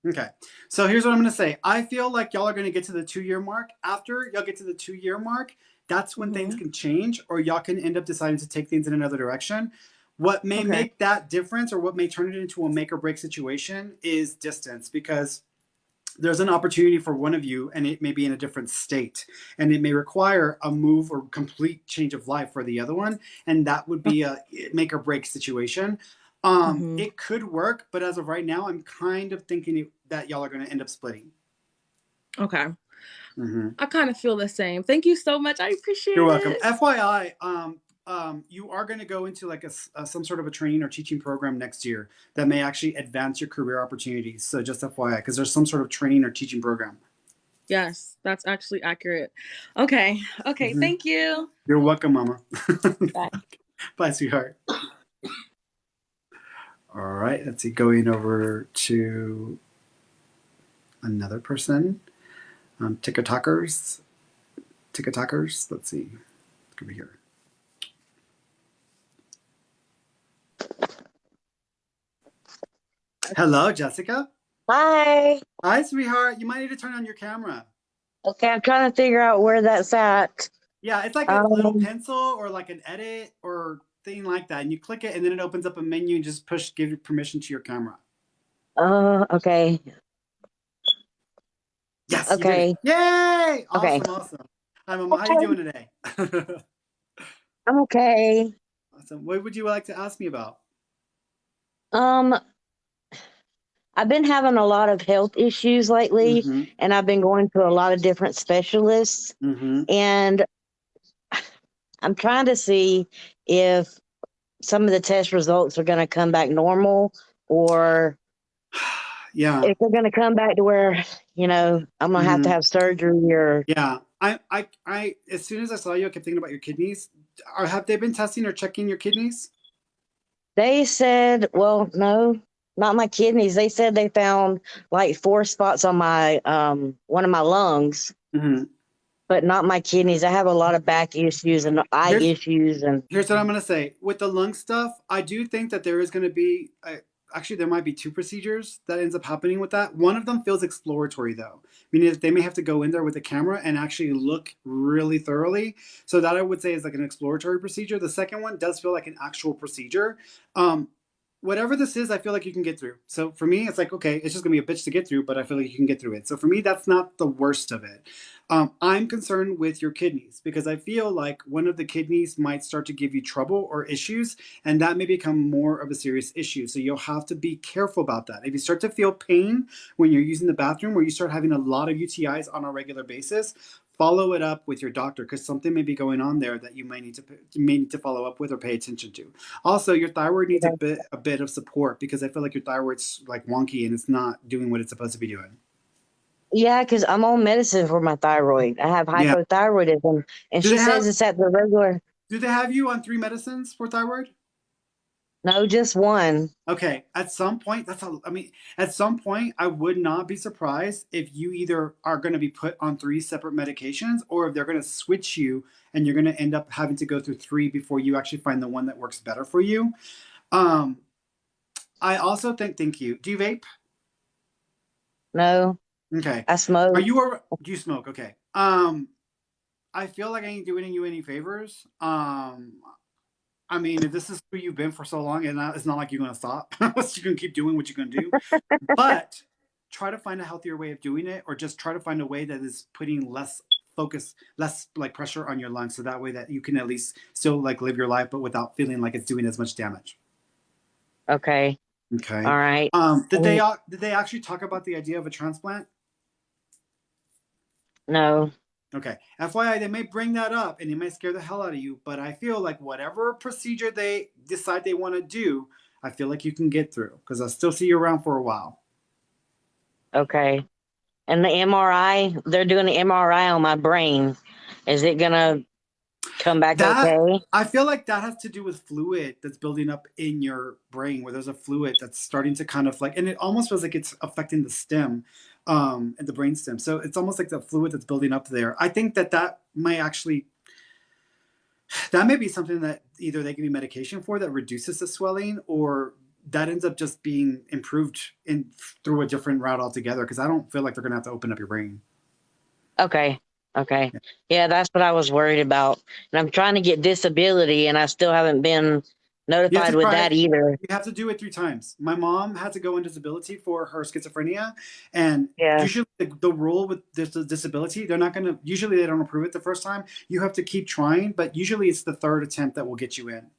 Speaker 1: Okay, so here's what I'm going to say. I feel like y'all are going to get to the 2 year mark. After y'all get to the 2 year mark, that's when things
Speaker 2: Hmm.
Speaker 1: can change, or y'all can end up deciding to take things in another direction. What may
Speaker 2: Okay.
Speaker 1: make that difference, or what may turn it into a make or break situation, is distance. Because there's an opportunity for one of you, and it may be in a different state, and it may require a move or complete change of life for the other one, and that would be a make or break situation.
Speaker 2: Mm-hmm.
Speaker 1: It could work, but as of right now, I'm kind of thinking that y'all are going to end up splitting.
Speaker 2: Okay.
Speaker 1: Mm-hmm.
Speaker 2: I kind of feel the same. Thank you so much. I
Speaker 1: You're
Speaker 2: appreciate
Speaker 1: welcome.
Speaker 2: it.
Speaker 1: FYI, you are going to go into like some sort of a training or teaching program next year that may actually advance your career opportunities. So just FYI, because there's some sort of training or teaching program.
Speaker 2: Yes, that's actually accurate. Okay. Okay.
Speaker 1: Mm-hmm.
Speaker 2: Thank you.
Speaker 1: You're welcome, Mama.
Speaker 2: Bye.
Speaker 1: Bye, sweetheart. All right, let's see. Going over to another person. TikTokers. TikTokers. Let's see. Over here. Hello, Jessica.
Speaker 3: Hi.
Speaker 1: Hi, sweetheart. You might need to turn on your camera.
Speaker 3: Okay, I'm trying to figure out where that's at.
Speaker 1: Yeah, it's like a little
Speaker 3: Um,
Speaker 1: pencil or like an edit or thing like that. And you click it and then it opens up a menu and just give your permission to your camera.
Speaker 3: okay.
Speaker 1: Yes, you did it.
Speaker 3: Okay.
Speaker 1: Yay!
Speaker 3: Okay.
Speaker 1: Awesome, awesome. Hi, Mama. How you
Speaker 3: Okay.
Speaker 1: doing today?
Speaker 3: I'm okay.
Speaker 1: Awesome. What would you like to ask me about?
Speaker 3: Um, I've been having a lot of health issues lately,
Speaker 1: Mm-hmm.
Speaker 3: and I've been going to a lot of different specialists,
Speaker 1: Mm-hmm.
Speaker 3: and I'm trying to see if some of the test results are going to come back normal, or
Speaker 1: Yeah.
Speaker 3: if they're going to come back to where, I'm going to
Speaker 1: Mm-hmm.
Speaker 3: have surgery or
Speaker 1: Yeah. As soon as I saw you, I kept thinking about your kidneys. Have they been testing or checking your kidneys?
Speaker 3: they said, well, no, not my kidneys. They said they found like 4 spots on my one of my lungs,
Speaker 1: Mm-hmm.
Speaker 3: but not my kidneys. I have a lot of back issues and eye
Speaker 1: Here's
Speaker 3: issues, and
Speaker 1: Here's what I'm going to say. With the lung stuff, I do think that there is going to be, actually, there might be two procedures that ends up happening with that. One of them feels exploratory, though, meaning that they may have to go in there with a camera and actually look really thoroughly. So that I would say is like an exploratory procedure. The second one does feel like an actual procedure. Um, Whatever this is, I feel like you can get through. So for me, it's like, okay, it's just gonna be a bitch to get through, but I feel like you can get through it. So for me, that's not the worst of it. I'm concerned with your kidneys because I feel like one of the kidneys might start to give you trouble or issues, and that may become more of a serious issue. So you'll have to be careful about that. If you start to feel pain when you're using the bathroom, or you start having a lot of UTIs on a regular basis, follow it up with your doctor because something may be going on there that you may need to follow up with or pay attention to. Also, your thyroid needs a bit of support because I feel like your thyroid's like wonky and it's not doing what it's supposed to be doing.
Speaker 3: yeah, because I'm on medicine for my thyroid. I have
Speaker 1: Yeah.
Speaker 3: hypothyroidism, and
Speaker 1: Do
Speaker 3: she
Speaker 1: they
Speaker 3: says
Speaker 1: have
Speaker 3: it's at the regular.
Speaker 1: do they have you on 3 medicines for thyroid?
Speaker 3: No, just one.
Speaker 1: Okay, at some point, at some point, I would not be surprised if you either are going to be put on 3 separate medications or if they're going to switch you and you're going to end up having to go through 3 before you actually find the one that works better for you. Um, I also thank you. Do you vape?
Speaker 3: No,
Speaker 1: Okay.
Speaker 3: I smoke.
Speaker 1: Do you smoke? Okay. I feel like I ain't doing you any favors. I mean, if this is who you've been for so long, and it's not like you're gonna stop. You can keep doing what you're gonna do, but try to find a healthier way of doing it, or just try to find a way that is putting less focus, less like pressure on your lungs, so that way that you can at least still like live your life, but without feeling like it's doing as much damage.
Speaker 3: Okay,
Speaker 1: Okay.
Speaker 3: all right.
Speaker 1: Did they actually talk about the idea of a transplant?
Speaker 3: No,
Speaker 1: Okay. FYI, they may bring that up and it may scare the hell out of you, but I feel like whatever procedure they decide they want to do, I feel like you can get through because I'll still see you around for a while.
Speaker 3: okay. And the MRI, they're doing the MRI on my brain. Is it gonna come back
Speaker 1: That
Speaker 3: okay?
Speaker 1: I feel like that has to do with fluid that's building up in your brain, where there's a fluid that's starting to kind of like, and it almost feels like it's affecting the stem, and the brain stem. So it's almost like the fluid that's building up there. I think that may actually that may be something that either they give you medication for that reduces the swelling, or that ends up just being improved in through a different route altogether. Because I don't feel like they're gonna have to open up your brain.
Speaker 3: Okay. Okay.
Speaker 1: Yeah.
Speaker 3: Yeah, that's what I was worried about. And I'm trying to get disability, and I still haven't been
Speaker 1: You have
Speaker 3: notified
Speaker 1: to
Speaker 3: with
Speaker 1: try
Speaker 3: that
Speaker 1: it.
Speaker 3: either.
Speaker 1: You have to do it 3 times. My mom had to go on disability for her schizophrenia, and
Speaker 3: Yeah.
Speaker 1: usually the rule with this disability, they're not going to. Usually, they don't approve it the first time. You have to keep trying, but usually it's the third attempt that will get you in.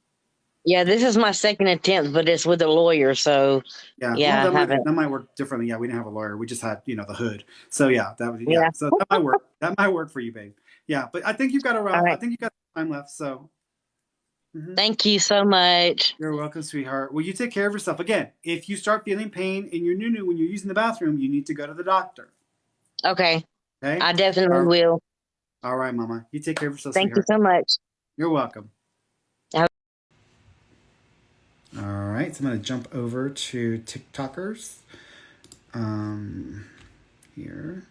Speaker 3: Yeah, this is my second attempt, but it's with a lawyer, so
Speaker 1: Yeah, well,
Speaker 3: yeah, I haven't.
Speaker 1: that might work differently. Yeah, we didn't have a lawyer. We just had the hood. So yeah, that would
Speaker 3: Yeah.
Speaker 1: so that might work. That might work for you, babe. Yeah, but I think you've got
Speaker 3: All
Speaker 1: around. I
Speaker 3: right.
Speaker 1: think you've got time left. So.
Speaker 3: Thank you so much.
Speaker 1: You're welcome, sweetheart. Well, you take care of yourself. Again, if you start feeling pain in your nunu when you're using the bathroom, you need to go to the doctor.
Speaker 3: Okay.
Speaker 1: Okay?
Speaker 3: I definitely will.
Speaker 1: All right, Mama. You take care of yourself,
Speaker 3: Thank you
Speaker 1: sweetheart.
Speaker 3: so much.
Speaker 1: You're welcome.
Speaker 3: Have-
Speaker 1: All right, so I'm going to jump over to TikTokers. Here.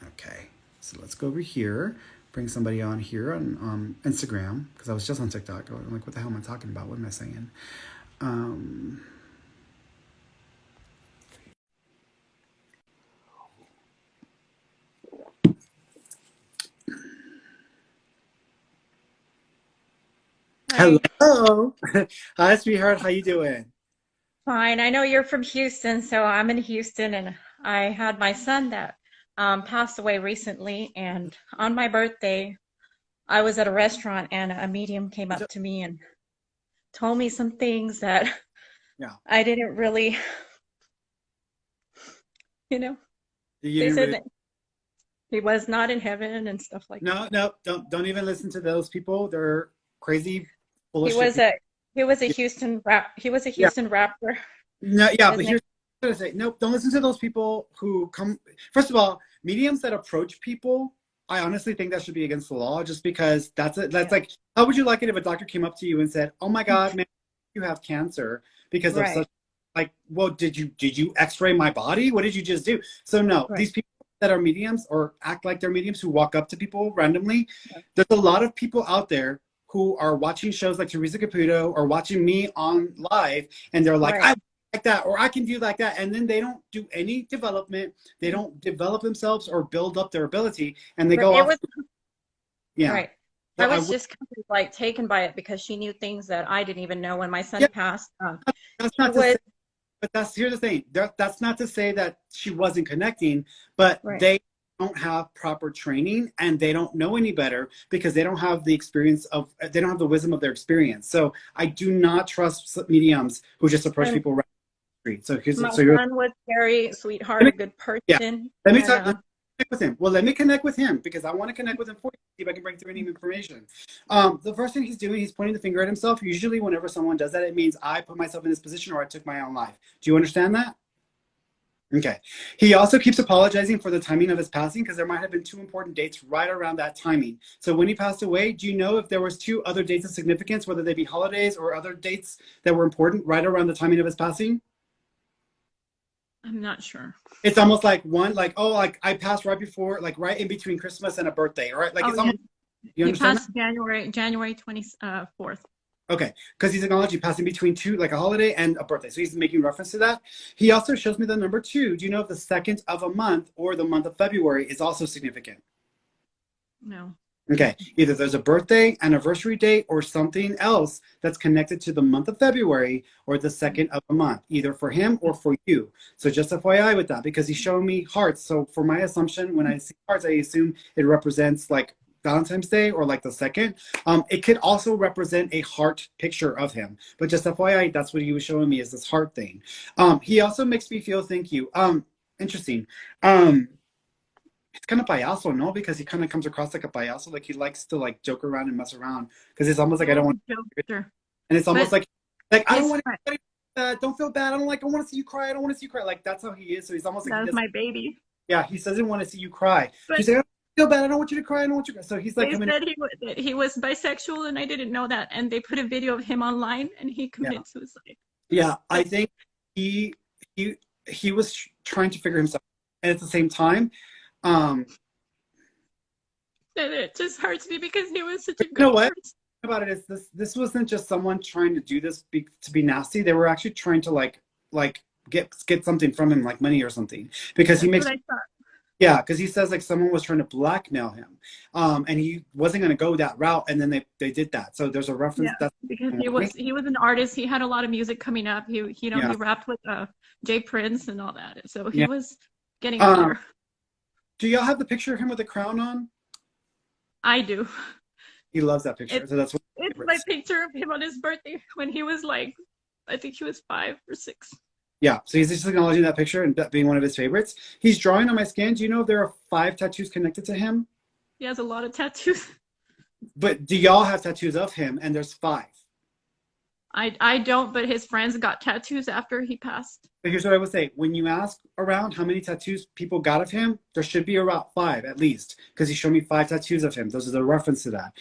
Speaker 1: Okay, so let's go over here. Bring somebody on here on Instagram, because I was just on TikTok. I'm like, what the hell am I talking about? What am I saying? Hello. Hi, sweetheart. How you doing?
Speaker 4: Fine. I know you're from Houston, so I'm in Houston, and I had my son that passed away recently. And on my birthday, I was at a restaurant, and a medium came up to me and told me some things that
Speaker 1: Yeah.
Speaker 4: I didn't really, you know,
Speaker 1: You
Speaker 4: they
Speaker 1: didn't
Speaker 4: said
Speaker 1: really...
Speaker 4: that he was not in heaven and stuff like that.
Speaker 1: No, don't even listen to those people. They're crazy, full of
Speaker 4: He
Speaker 1: shit.
Speaker 4: was a he was a
Speaker 1: Yeah.
Speaker 4: Houston rapper.
Speaker 1: No, yeah,
Speaker 4: His
Speaker 1: but
Speaker 4: name,
Speaker 1: here's what I'm gonna say. Nope, don't listen to those people who come. First of all, mediums that approach people, I honestly think that should be against the law, just because that's it. That's
Speaker 4: yeah.
Speaker 1: like, how would you like it if a doctor came up to you and said, "Oh my God, man, you have cancer because of
Speaker 4: Right,
Speaker 1: such." Like, well, did you X-ray my body? What did you just do? So no,
Speaker 4: right,
Speaker 1: these people that are mediums or act like they're mediums who walk up to people randomly,
Speaker 4: right,
Speaker 1: there's a lot of people out there who are watching shows like Teresa Caputo or watching me on live, and they're like,
Speaker 4: right.
Speaker 1: I like that, or I can do like that, and then they don't do any development. They don't develop themselves or build up their ability, and they go
Speaker 4: It
Speaker 1: off.
Speaker 4: was
Speaker 1: Yeah.
Speaker 4: right.
Speaker 1: So
Speaker 4: I
Speaker 1: I
Speaker 4: was
Speaker 1: would.
Speaker 4: just kind of like taken by it because she knew things that I didn't even know when my
Speaker 1: Yeah,
Speaker 4: son passed.
Speaker 1: that's
Speaker 4: He
Speaker 1: not to
Speaker 4: was
Speaker 1: say, but here's the thing. That's not to say that she wasn't connecting, but
Speaker 4: right.
Speaker 1: they don't have proper training and they don't know any better because they don't have the experience of, they don't have the wisdom of their experience. So I do not trust mediums who just approach
Speaker 4: And
Speaker 1: people right on the street. So
Speaker 4: my
Speaker 1: so you're.
Speaker 4: son was very
Speaker 1: Let
Speaker 4: sweetheart,
Speaker 1: me,
Speaker 4: a good
Speaker 1: yeah.
Speaker 4: person,
Speaker 1: Let me
Speaker 4: and
Speaker 1: talk. Let me connect with him. Well, let me connect with him because I want to connect with him for you. See if I can bring through any information. The first thing he's doing, he's pointing the finger at himself. Usually, whenever someone does that, it means I put myself in this position or I took my own life. Do you understand that? Okay. He also keeps apologizing for the timing of his passing because there might have been 2 important dates right around that timing. So when he passed away, do you know if there was 2 other dates of significance, whether they be holidays or other dates that were important right around the timing of his passing?
Speaker 4: I'm not sure.
Speaker 1: It's almost like one, like, oh, like I passed right before, like right in between Christmas and a birthday, right? Like
Speaker 4: Oh
Speaker 1: it's
Speaker 4: yeah,
Speaker 1: almost, you
Speaker 4: he
Speaker 1: understand that?
Speaker 4: passed January 24th.
Speaker 1: Okay, because he's acknowledging passing between two, like a holiday and a birthday. So he's making reference to that. He also shows me the number 2. Do you know if the second of a month or the month of February is also significant?
Speaker 4: No.
Speaker 1: Okay, either there's a birthday, anniversary date, or something else that's connected to the month of February or the second of a month, either for him or for you. So just FYI with that, because he's showing me hearts. So for my assumption, when I see hearts, I assume it represents like Valentine's Day or like the second. It could also represent a heart picture of him. But just FYI, that's what he was showing me is this heart thing. He also makes me feel, thank you. Interesting. It's kind of payaso, no? Because he kind of comes across like a payaso, like he likes to like joke around and mess around. Because it's almost
Speaker 4: He
Speaker 1: like I
Speaker 4: was
Speaker 1: don't want,
Speaker 4: a jokester,
Speaker 1: and it's almost
Speaker 4: but
Speaker 1: like I don't
Speaker 4: his
Speaker 1: want
Speaker 4: friend,
Speaker 1: to. Don't feel bad. I don't like. I want to see you cry. I don't want to see you cry. Like that's how he is. So he's almost like
Speaker 4: that
Speaker 1: he
Speaker 4: was
Speaker 1: does.
Speaker 4: my baby.
Speaker 1: Yeah, he doesn't want to see you cry.
Speaker 4: But
Speaker 1: He's like, I don't feel bad. I don't want you to cry. I don't want you to cry. So he's like
Speaker 4: they
Speaker 1: coming.
Speaker 4: said that he was bisexual, and I didn't know that. And they put a video of him online, and he
Speaker 1: Yeah,
Speaker 4: committed suicide.
Speaker 1: yeah. I
Speaker 4: But
Speaker 1: think he he he was trying to figure himself, and at the same time, um,
Speaker 4: and it just hurts me because he was such a
Speaker 1: you know
Speaker 4: good
Speaker 1: what?
Speaker 4: person.
Speaker 1: About it is this wasn't just someone trying to do this to be nasty. They were actually trying to like get something from him, like money or something, because he
Speaker 4: That's
Speaker 1: makes
Speaker 4: what I thought.
Speaker 1: Yeah, because he says like someone was trying to blackmail him, and he wasn't going to go that route, and then they did that. So there's a reference
Speaker 4: Yeah,
Speaker 1: that's
Speaker 4: because he was an artist. He had a lot of music coming up. He
Speaker 1: yeah,
Speaker 4: rapped with Jay Prince and all that. So he
Speaker 1: yeah.
Speaker 4: was getting up
Speaker 1: Um,
Speaker 4: there.
Speaker 1: do y'all have the picture of him with the crown on?
Speaker 4: I do.
Speaker 1: He loves that picture,
Speaker 4: It's
Speaker 1: so that's one of
Speaker 4: it's
Speaker 1: my
Speaker 4: my
Speaker 1: favorites.
Speaker 4: picture of him on his birthday when he was like, I think he was 5 or 6.
Speaker 1: Yeah, so he's just acknowledging that picture and that being one of his favorites. He's drawing on my skin. Do you know if there are 5 tattoos connected to him?
Speaker 4: He has a lot of tattoos.
Speaker 1: But do y'all have tattoos of him? And there's 5.
Speaker 4: I don't, but his friends got tattoos after he passed.
Speaker 1: But here's what I would say. When you ask around how many tattoos people got of him, there should be around 5 at least, because he showed me 5 tattoos of him. Those are the reference to that.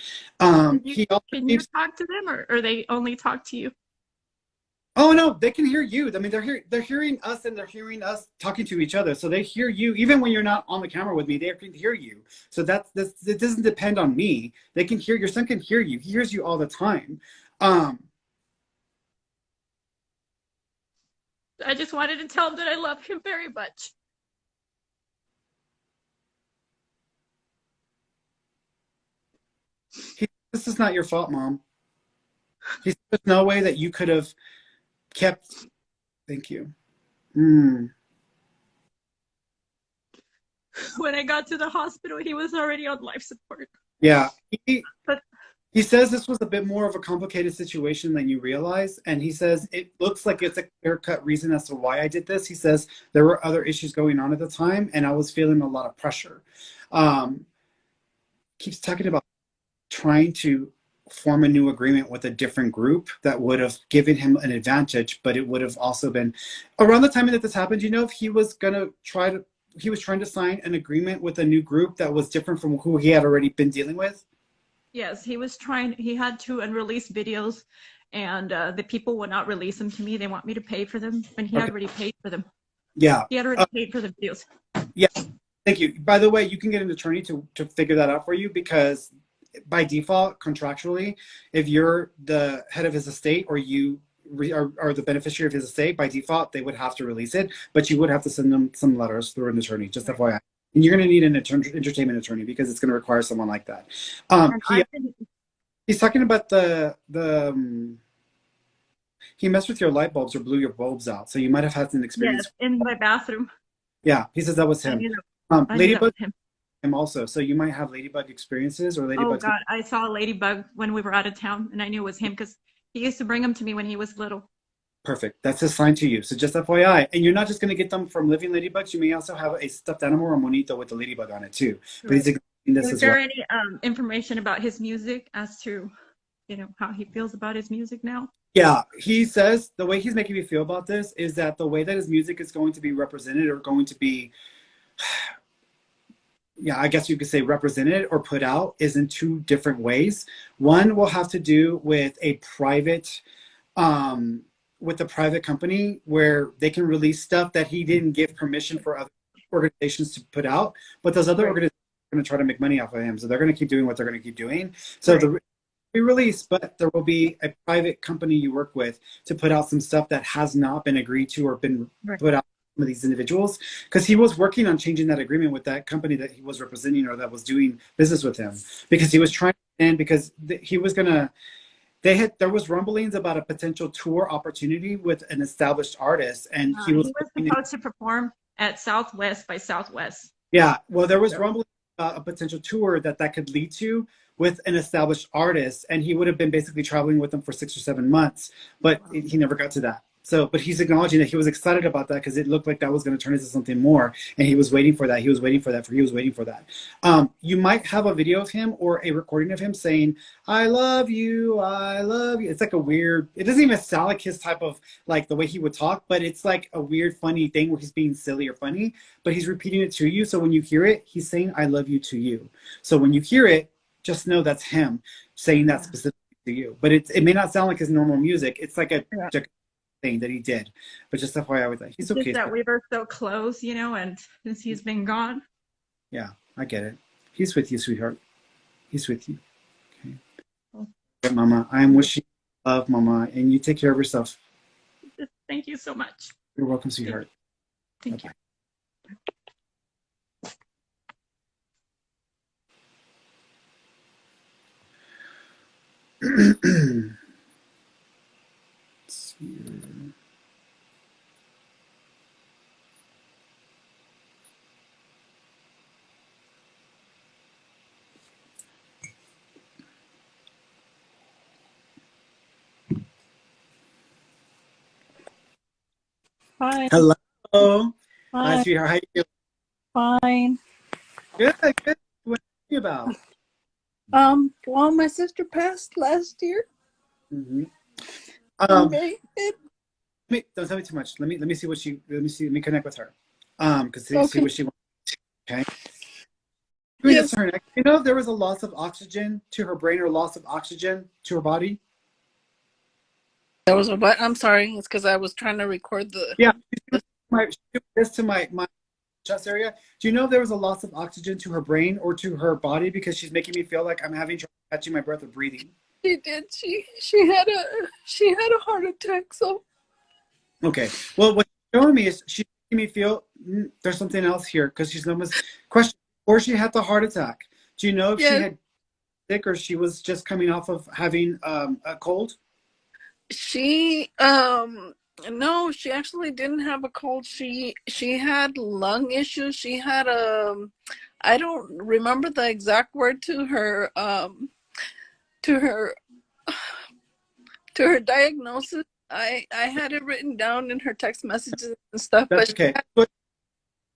Speaker 1: He also
Speaker 4: Can you
Speaker 1: believes,
Speaker 4: talk to them, or they only talk to you?
Speaker 1: oh no, they can hear you. I mean, they're hearing us and they're hearing us talking to each other. So they hear you even when you're not on the camera with me. They can hear you. So it doesn't depend on me. They can hear your son can hear you. He hears you all the time. Um,
Speaker 4: I just wanted to tell him that I love him very much.
Speaker 1: this is not your fault, Mom. There's no way that you could have kept. Thank you. Mm.
Speaker 4: When I got to the hospital, he was already on life support.
Speaker 1: Yeah.
Speaker 4: But
Speaker 1: He says this was a bit more of a complicated situation than you realize. And he says it looks like it's a clear-cut reason as to why I did this. He says there were other issues going on at the time, and I was feeling a lot of pressure. Keeps talking about trying to form a new agreement with a different group that would have given him an advantage, but it would have also been around the time that this happened. You know, if he was he was trying to sign an agreement with a new group that was different from who he had already been dealing with.
Speaker 4: yes, he had to unrelease videos, and the people would not release them to me. They want me to pay for them when he had already paid for them.
Speaker 1: Yeah.
Speaker 4: He had already paid for the videos.
Speaker 1: Yeah. Thank you. By the way, you can get an attorney to figure that out for you, because by default, contractually, if you're the head of his estate or you are the beneficiary of his estate, by default, they would have to release it, but you would have to send them some letters through an attorney, just FYI. And you're going to need an entertainment attorney because it's going to require someone like that. He's talking about he messed with your light bulbs or blew your bulbs out. So you might have had an experience.
Speaker 4: Yes, in my bathroom.
Speaker 1: Yeah, he says that was him. Ladybug, him also. So you might have ladybug experiences or ladybug.
Speaker 4: Oh God, I saw a ladybug when we were out of town, and I knew it was him because he used to bring them to me when he was little.
Speaker 1: Perfect. That's his sign to you. So just FYI. And you're not just going to get them from living ladybugs. You may also have a stuffed animal or monito with the ladybug on it too. But he's explaining this
Speaker 4: Was
Speaker 1: as
Speaker 4: there
Speaker 1: well.
Speaker 4: any information about his music as to, how he feels about his music now?
Speaker 1: Yeah, he says the way he's making me feel about this is that the way that his music is going to be represented or going to be, yeah, I guess you could say represented or put out is in 2 different ways. One will have to do with a private, with a private company where they can release stuff that he didn't give permission for other organizations to put out, but those other organizations are going to try to make money off of him, so they're going to keep doing what they're going to keep doing. So the be released, but there will be a private company you work with to put out some stuff that has not been agreed to or been put out with these individuals, because he was working on changing that agreement with that company that he was representing or that was doing business with him, because he was trying to end, because he was gonna there was rumblings about a potential tour opportunity with an established artist, and
Speaker 4: he was supposed to perform at Southwest by Southwest.
Speaker 1: Yeah, well, there was rumblings about a potential tour that could lead to with an established artist, and he would have been basically traveling with them for 6 or 7 months, but he never got to that. So, but he's acknowledging that he was excited about that because it looked like that was going to turn into something more, and he was waiting for that. He was waiting for that. He was waiting for that. You might have a video of him or a recording of him saying, "I love you, I love you." It's like a weird. It doesn't even sound like his type of like the way he would talk, but it's like a weird, funny thing where he's being silly or funny, but he's repeating it to you. So when you hear it, he's saying, "I love you" to you. So when you hear it, just know that's him saying that specifically to you. But it may not sound like his normal music. It's like a thing that he did. But just FYI, I was like, he's okay.
Speaker 4: Just that we were so close, and since he's been gone.
Speaker 1: Yeah, I get it. He's with you, sweetheart. He's with you. Okay. Okay, Mama, I'm wishing you love, Mama, and you take care of yourself.
Speaker 4: Thank you so much.
Speaker 1: You're welcome, sweetheart.
Speaker 4: Thank you.
Speaker 1: see here.
Speaker 5: Hi.
Speaker 1: Hello. Hi,
Speaker 5: Hi.
Speaker 1: sweetheart. How you doing?
Speaker 5: Fine.
Speaker 1: Good, good. What are you about?
Speaker 5: Well, my sister passed last year.
Speaker 1: Mm-hmm.
Speaker 5: In May.
Speaker 1: Don't tell me too much. Let me see what she. Let me connect with her. Because see
Speaker 5: Okay.
Speaker 1: what she wants. Okay. Give me this
Speaker 5: Yes.
Speaker 1: to her next. You know, if there was a loss of oxygen to her brain or loss of oxygen to her body.
Speaker 5: That was a what? I'm sorry. It's because I was trying to record the.
Speaker 1: Yeah. She did this to my chest area. Do you know if there was a loss of oxygen to her brain or to her body because she's making me feel like I'm having trouble catching my breath or breathing?
Speaker 5: She did. She had a heart attack. So
Speaker 1: Okay. Well, what she's showing me is she's making me feel there's something else here because she's almost question. Or she had the heart attack. Do you know if she
Speaker 5: yes,
Speaker 1: had sick or she was just coming off of having a cold?
Speaker 5: she no, she actually didn't have a cold. She had lung issues. She had I don't remember the exact word to her to her diagnosis. I had it written down in her text messages and stuff,
Speaker 1: That's
Speaker 5: but
Speaker 1: okay. But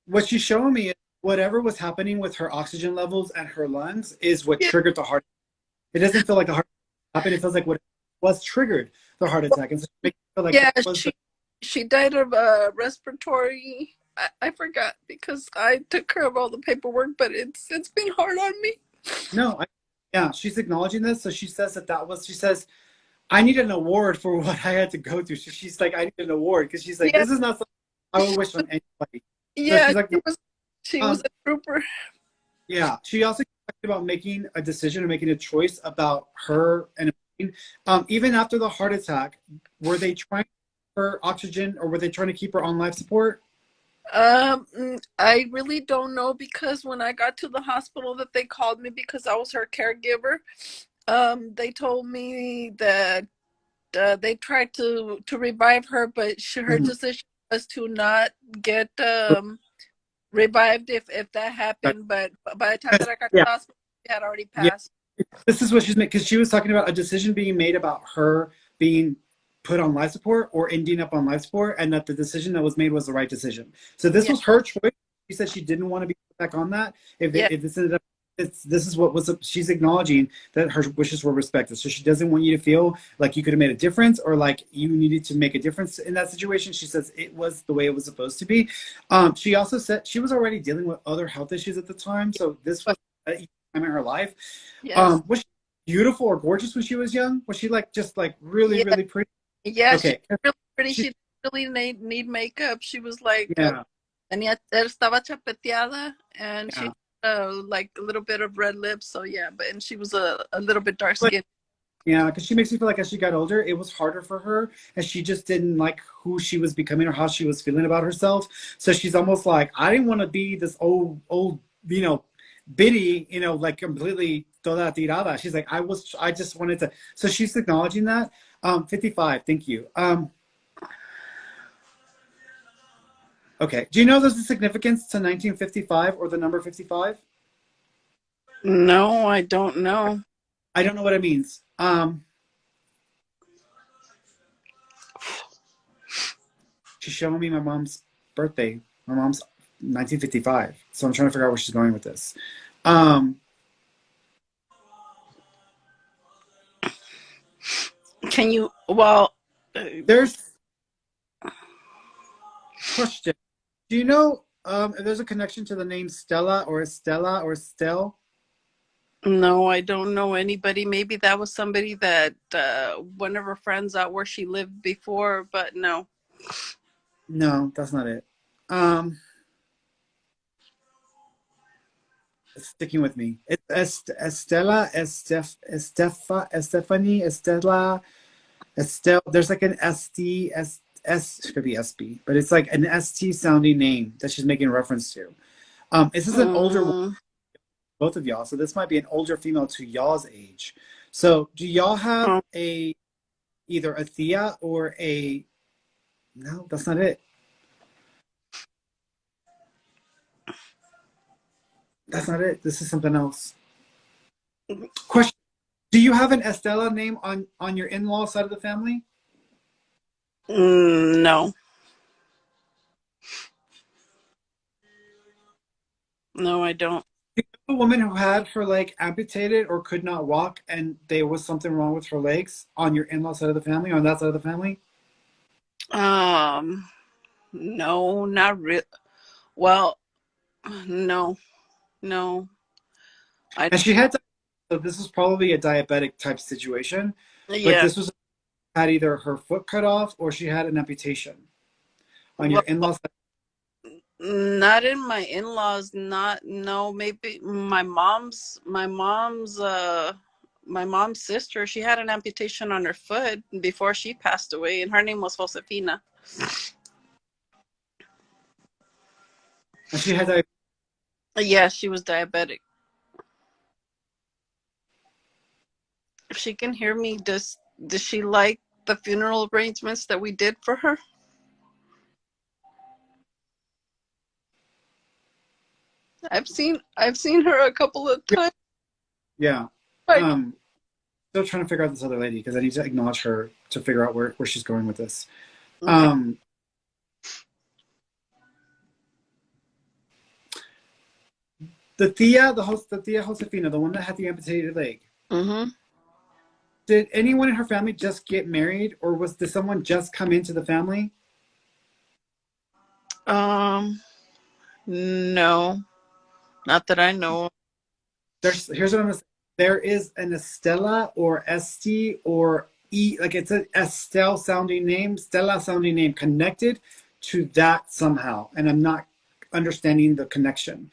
Speaker 1: what she's showing me is whatever was happening with her oxygen levels and her lungs is what
Speaker 5: yeah,
Speaker 1: triggered the heart. It doesn't feel like the heart happened. It feels like what was triggered the heart attack. And so it makes me feel like
Speaker 5: yeah,
Speaker 1: that was
Speaker 5: she died of respiratory. I forgot because I took care of all the paperwork, but it's been hard on me.
Speaker 1: no. Yeah, she's acknowledging this. So she says that was. She says I need an award for what I had to go through. She's like I need an award because she's like
Speaker 5: Yeah,
Speaker 1: this is not something I would wish on anybody. So
Speaker 5: yeah,
Speaker 1: she's like,
Speaker 5: she was
Speaker 1: um,
Speaker 5: a trooper.
Speaker 1: yeah. She also talked about making a decision or making a choice about her and even after the heart attack, were they trying to keep her oxygen or were they trying to keep her on life support?
Speaker 5: I really don't know because when I got to the hospital that they called me because I was her caregiver, they told me that they tried to revive her, but her
Speaker 1: Mhm.
Speaker 5: decision was to not get revived if that happened. But by the time that I got to
Speaker 1: Yeah,
Speaker 5: the hospital, she had already
Speaker 1: yeah.
Speaker 5: passed.
Speaker 1: This is what she's making because she was talking about a decision being made about her being put on life support or ending up on life support, and that the decision that was made was the right decision. So this
Speaker 5: Yeah,
Speaker 1: was her choice. She said she didn't want to be put back on that.
Speaker 5: yeah,
Speaker 1: If this ended up, this is what was. She's acknowledging that her wishes were respected. So she doesn't want you to feel like you could have made a difference or like you needed to make a difference in that situation. She says it was the way it was supposed to be. She also said she was already dealing with other health issues at the time, so this was a time in her life.
Speaker 5: yes,
Speaker 1: Was she beautiful or gorgeous when she was young? Was she like just like really,
Speaker 5: yeah,
Speaker 1: really pretty?
Speaker 5: yeah. She's
Speaker 1: Okay.
Speaker 5: really pretty.
Speaker 1: She,
Speaker 5: She really need makeup. She was like
Speaker 1: yeah.
Speaker 5: estaba chapeteada, and she
Speaker 1: Yeah.
Speaker 5: like a little bit of red lips. So yeah, and she was a little bit dark
Speaker 1: But
Speaker 5: skinned.
Speaker 1: yeah, because she makes me feel like as she got older, it was harder for her, and she just didn't like who she was becoming or how she was feeling about herself. So she's almost like, I didn't want to be this old, bitty, like completely toda tirada. She's like, I just wanted to. So she's acknowledging that. 55. Thank you. Okay. Do you know there's a significance to 1955 or the number 55?
Speaker 5: No, I don't know.
Speaker 1: I don't know what it means. She's showing me my mom's birthday. My mom's 1955. So I'm trying to figure out where she's going with this.
Speaker 5: Can you? Well,
Speaker 1: There's question. Do you know if there's a connection to the name Stella or Estella or Estelle?
Speaker 5: no, I don't know anybody. Maybe that was somebody that one of her friends out where she lived before, but no.
Speaker 1: No, that's not it. It's sticking with me. It's Estella, Stephanie, Estella, Estelle. There's like an ST, it could be SB, but it's like an ST sounding name that she's making reference to. This is an older woman, both of y'all, so this might be an older female to y'all's age. So do y'all have
Speaker 5: Oh,
Speaker 1: either a Thea or a, no, that's not it. That's not it. This is something else. Question. Do you have an Estella name on your in-law side of the family?
Speaker 5: no, no, I don't.
Speaker 1: A woman who had her leg amputated or could not walk and there was something wrong with her legs on your in-law side of the family, on that side of the family?
Speaker 5: Um, no, not real. Well, no, no. I
Speaker 1: And she had, so this is probably a diabetic type situation, but
Speaker 5: yeah.
Speaker 1: this was had either her foot cut off or she had an amputation on your
Speaker 5: Well,
Speaker 1: in-law side.
Speaker 5: not in my in-laws. Not no. Maybe my mom's sister. She had an amputation on her foot before she passed away, and her name was Josefina.
Speaker 1: And she had diabetes.
Speaker 5: Yeah, she was diabetic. If she can hear me, does she like the funeral arrangements that we did for her? I've seen her a couple of times.
Speaker 1: Yeah.
Speaker 5: Like,
Speaker 1: Um, Still trying to figure out this other lady because I need to acknowledge her to figure out where she's going with this.
Speaker 5: okay.
Speaker 1: The Thea Josefina, the one that had the amputated leg.
Speaker 5: Mm-hmm.
Speaker 1: Did anyone in her family just get married, or did someone just come into the family?
Speaker 5: No, not that I know of.
Speaker 1: Here's what I'm gonna say. There is an Estella or Esti or E, like it's an Estelle sounding name, Stella sounding name connected to that somehow, and I'm not understanding the connection.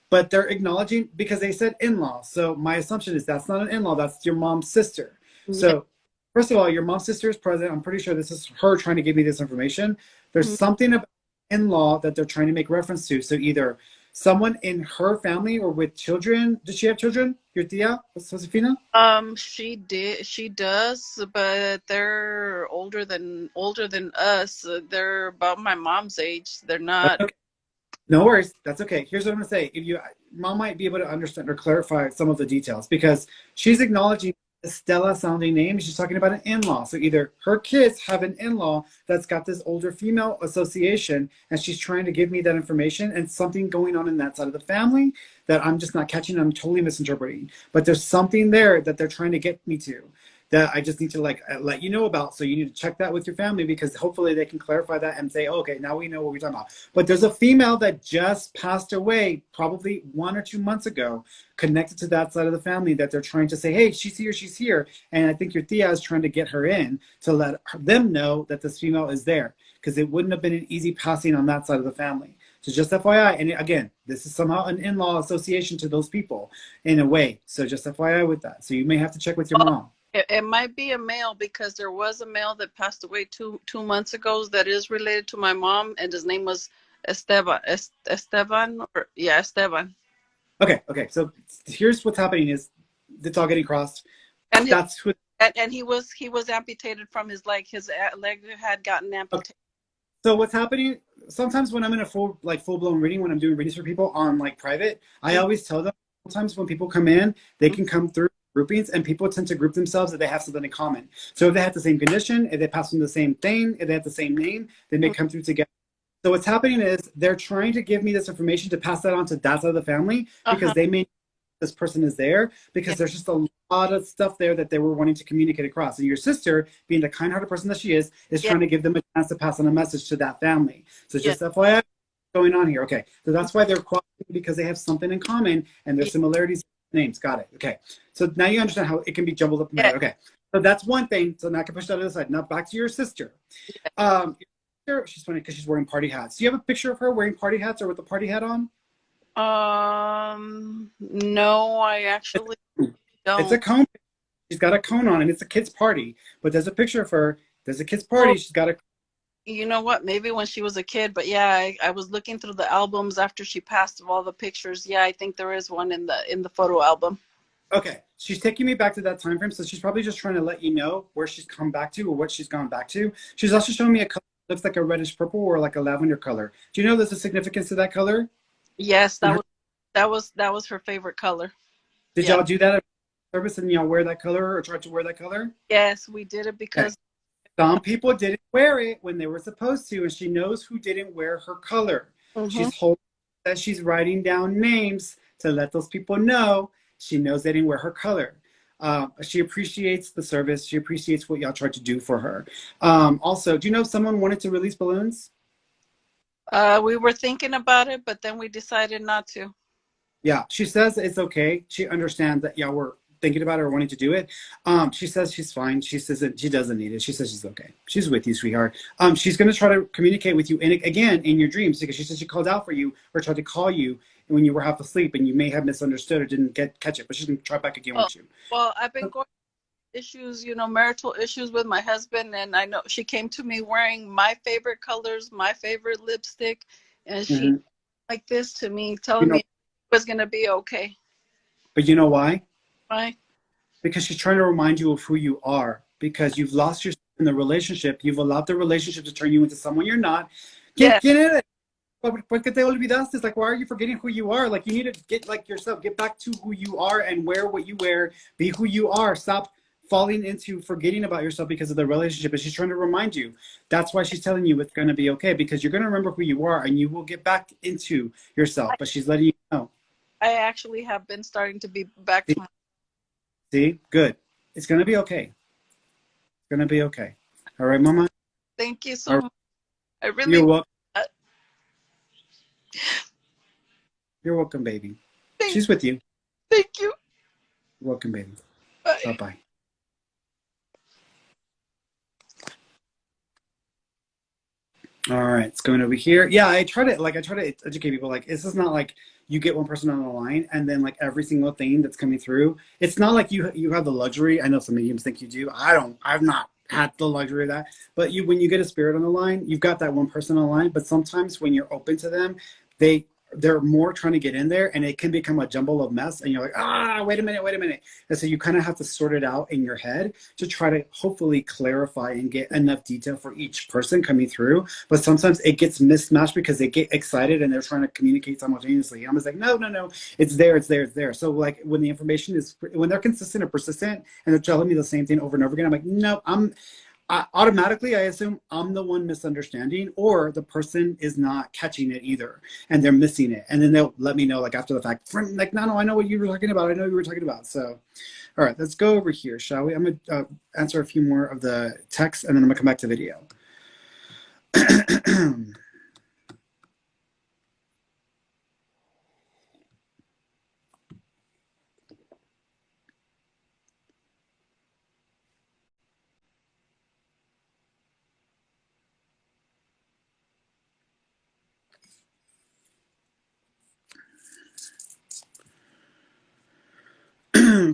Speaker 1: But they're acknowledging because they said in-law. So my assumption is that's not an in-law, that's your mom's sister.
Speaker 5: Yeah.
Speaker 1: So first of all, your mom's sister is present. I'm pretty sure this is her trying to give me this information. There's something about in-law that they're trying to make reference to. So either someone in her family or with children. Does she have children? Your tia, Josefina?
Speaker 5: She does, but they're older than us. They're about my mom's age. They're not.
Speaker 1: Okay. No worries. That's okay. Here's what I'm gonna say. If you, mom might be able to understand or clarify some of the details because she's acknowledging a Stella sounding name. She's talking about an in-law. So either her kids have an in-law that's got this older female association, and she's trying to give me that information, and something going on in that side of the family that I'm just not catching. I'm totally misinterpreting. But there's something there that they're trying to get me to, that I just need to like let you know about. So you need to check that with your family because hopefully they can clarify that and say, oh, okay, now we know what we're talking about. But there's a female that just passed away probably 1 or 2 months ago connected to that side of the family that they're trying to say, hey, she's here, she's here. And I think your tia is trying to get her in to let them know that this female is there because it wouldn't have been an easy passing on that side of the family. So just FYI, and again, this is somehow an in-law association to those people in a way. So just FYI with that. So you may have to check with your mom.
Speaker 5: It might be a male because there was a male that passed away two months ago that is related to my mom, and his name was Esteban. Esteban, or yeah, Esteban.
Speaker 1: Okay. So here's what's happening is it's all getting crossed.
Speaker 5: And
Speaker 1: That's what.
Speaker 5: and he was amputated from his leg. His leg had gotten amputated.
Speaker 1: Okay. So what's happening? Sometimes when I'm in a full blown reading, when I'm doing readings for people on like private, I always tell them. Sometimes when people come in, they can come through groupings, and people tend to group themselves if they have something in common. So if they have the same condition, if they pass from the same thing, if they have the same name, they may come through together. So what's happening is they're trying to give me this information to pass that on to that side of the family because they may this person is there because there's just a lot of stuff there that they were wanting to communicate across. And your sister, being the kind-hearted person that she is trying to give them a chance to pass on a message to that family. So just FYI, going on here. Okay, so that's why they're crossing because they have something in common and there's similarities in names. Got it. Okay, so now you understand how it can be jumbled up. Okay, so that's one thing. So now I can push that to the side. Now back to your sister. She's funny because she's wearing party hats. Do you have a picture of her wearing party hats or with the party hat on?
Speaker 5: No, I actually don't.
Speaker 1: It's a cone. She's got a cone on, and it's a kid's party. But there's a picture of her. There's a kid's party. She's got a.
Speaker 5: You know what? Maybe when she was a kid, but yeah, I was looking through the albums after she passed of all the pictures. Yeah, I think there is one in the photo album.
Speaker 1: Okay, she's taking me back to that time frame, so she's probably just trying to let you know where she's come back to or what she's gone back to. She's also showing me a color that looks like a reddish purple or like a lavender color. Do you know there's a significance to that color?
Speaker 5: Yes,
Speaker 1: And
Speaker 5: that was her favorite color.
Speaker 1: did
Speaker 5: Yeah.
Speaker 1: y'all do that at service and y'all wear that color or try to wear that color?
Speaker 5: Yes, we did it
Speaker 1: Okay.
Speaker 5: because
Speaker 1: Some people didn't wear it when they were supposed to, and she knows who didn't wear her color.
Speaker 5: Mhm.
Speaker 1: She's holding that she's writing down names to let those people know she knows they didn't wear her color. She appreciates the service. She appreciates what y'all tried to do for her. Also, do you know if someone wanted to release balloons?
Speaker 5: we were thinking about it, but then we decided not to.
Speaker 1: Yeah, she says it's okay. She understands that y'all were thinking about it or wanting to do it. She says she's fine. She says that she doesn't need it. She says she's okay. She's with you, sweetheart. She's going to try to communicate with you, and again, in your dreams, because she says she called out for you or tried to call you when you were half asleep, and you may have misunderstood or didn't catch it. But she's going to try back again
Speaker 5: Oh,
Speaker 1: with you.
Speaker 5: well, I've been going through issues, marital issues with my husband, and I know she came to me wearing my favorite colors, my favorite lipstick, and she
Speaker 1: Mhm.
Speaker 5: like this to me,
Speaker 1: You
Speaker 5: telling me
Speaker 1: know,
Speaker 5: it was gonna be okay.
Speaker 1: but you know why?
Speaker 5: Right?
Speaker 1: Because she's trying to remind you of who you are. Because you've lost yourself in the relationship. You've allowed the relationship to turn you into someone you're not.
Speaker 5: Yeah.
Speaker 1: ¿Quién eres? ¿Por qué te olvidaste? It's like, why are you forgetting who you are? Like, you need to get like yourself, get back to who you are and wear what you wear. Be who you are. Stop falling into forgetting about yourself because of the relationship. And she's trying to remind you. That's why she's telling you it's going to be okay, because you're going to remember who you are and you will get back into yourself. But she's letting you know.
Speaker 5: I actually have been starting to be back to my.
Speaker 1: See? Good. It's going to be okay. It's going to be okay. All right, Mama?
Speaker 5: Thank you
Speaker 1: All
Speaker 5: so
Speaker 1: right.
Speaker 5: much. I really.
Speaker 1: You're welcome.
Speaker 5: Uh,
Speaker 1: You're welcome, baby.
Speaker 5: thank,
Speaker 1: She's with you.
Speaker 5: thank you.
Speaker 1: You're welcome, baby.
Speaker 5: Bye.
Speaker 1: Bye-bye. All right, it's going over here. Yeah, I try to educate people. Like, this is not like you get one person on the line and then like every single thing that's coming through. It's not like you have the luxury. I know some mediums think you do. I don't. I've not had the luxury of that. But when you get a spirit on the line, you've got that one person on the line. But sometimes when you're open to them, they they're more trying to get in there, and it can become a jumble of mess. And you're like, wait a minute. And so you kind of have to sort it out in your head to try to hopefully clarify and get enough detail for each person coming through. But sometimes it gets mismatched because they get excited and they're trying to communicate simultaneously. I'm just like, no, it's there. So like when the information is, when they're consistent or persistent and they're telling me the same thing over and over again, I'm like, no, automatically I assume I'm the one misunderstanding, or the person is not catching it either and they're missing it, and then they'll let me know like after the fact, like, no, I know what you were talking about. I know you were talking about. So all right, let's go over here, shall we? I'm gonna answer a few more of the text and then I'm gonna come back to video.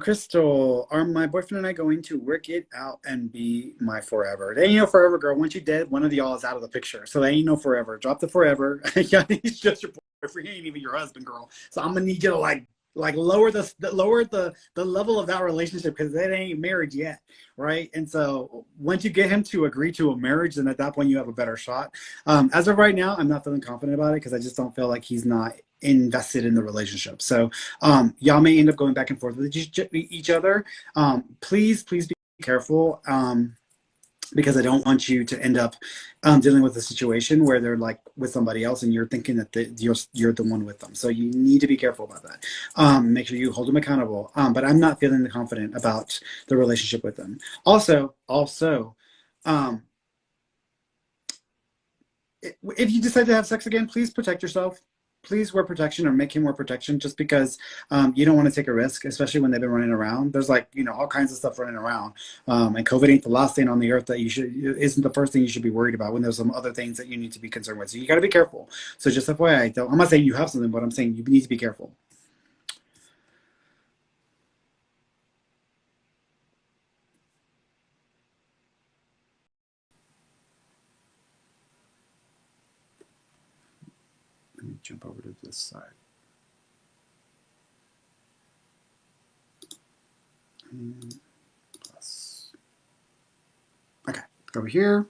Speaker 1: Crystal, are my boyfriend and I going to work it out and be my forever? They ain't no forever, girl. Once you're dead, one of the y'all is out of the picture. So they ain't no forever. Drop the forever. Yeah, he's just your boyfriend. He ain't even your husband, girl. So I'm gonna need you to like lower the level of that relationship, because they ain't married yet, right? And so once you get him to agree to a marriage, then at that point you have a better shot. As of right now, I'm not feeling confident about it because I just don't feel like he's not invested in the relationship. So y'all may end up going back and forth with each other. Please be careful, because I don't want you to end up dealing with a situation where they're like with somebody else and you're thinking that you're the one with them. So you need to be careful about that. Make sure you hold them accountable. But I'm not feeling confident about the relationship with them. Also, um, if you decide to have sex again, please protect yourself. Please wear protection or make him wear protection, just because you don't want to take a risk, especially when they've been running around. There's like, all kinds of stuff running around. And COVID ain't the last thing on the earth that isn't the first thing you should be worried about, when there's some other things that you need to be concerned with. So you got to be careful. So just FYI, I'm not saying you have something, but I'm saying you need to be careful. Let me jump over to this side. Plus. Okay, go over here.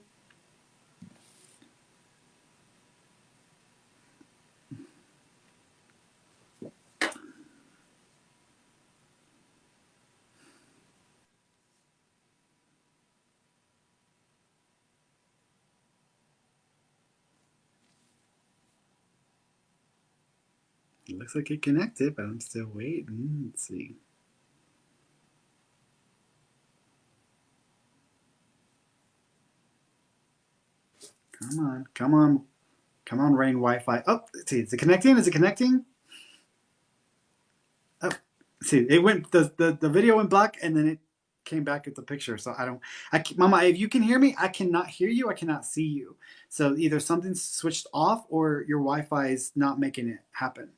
Speaker 1: It looks like it connected, but I'm still waiting. Let's see. Come on, come on, come on, Rain Wi-Fi. Oh, let's see, is it connecting? Is it connecting? Oh, see, it went. The video went black, and then it came back at the picture. So Mama, if you can hear me, I cannot hear you. I cannot see you. So either something's switched off, or your Wi-Fi is not making it happen.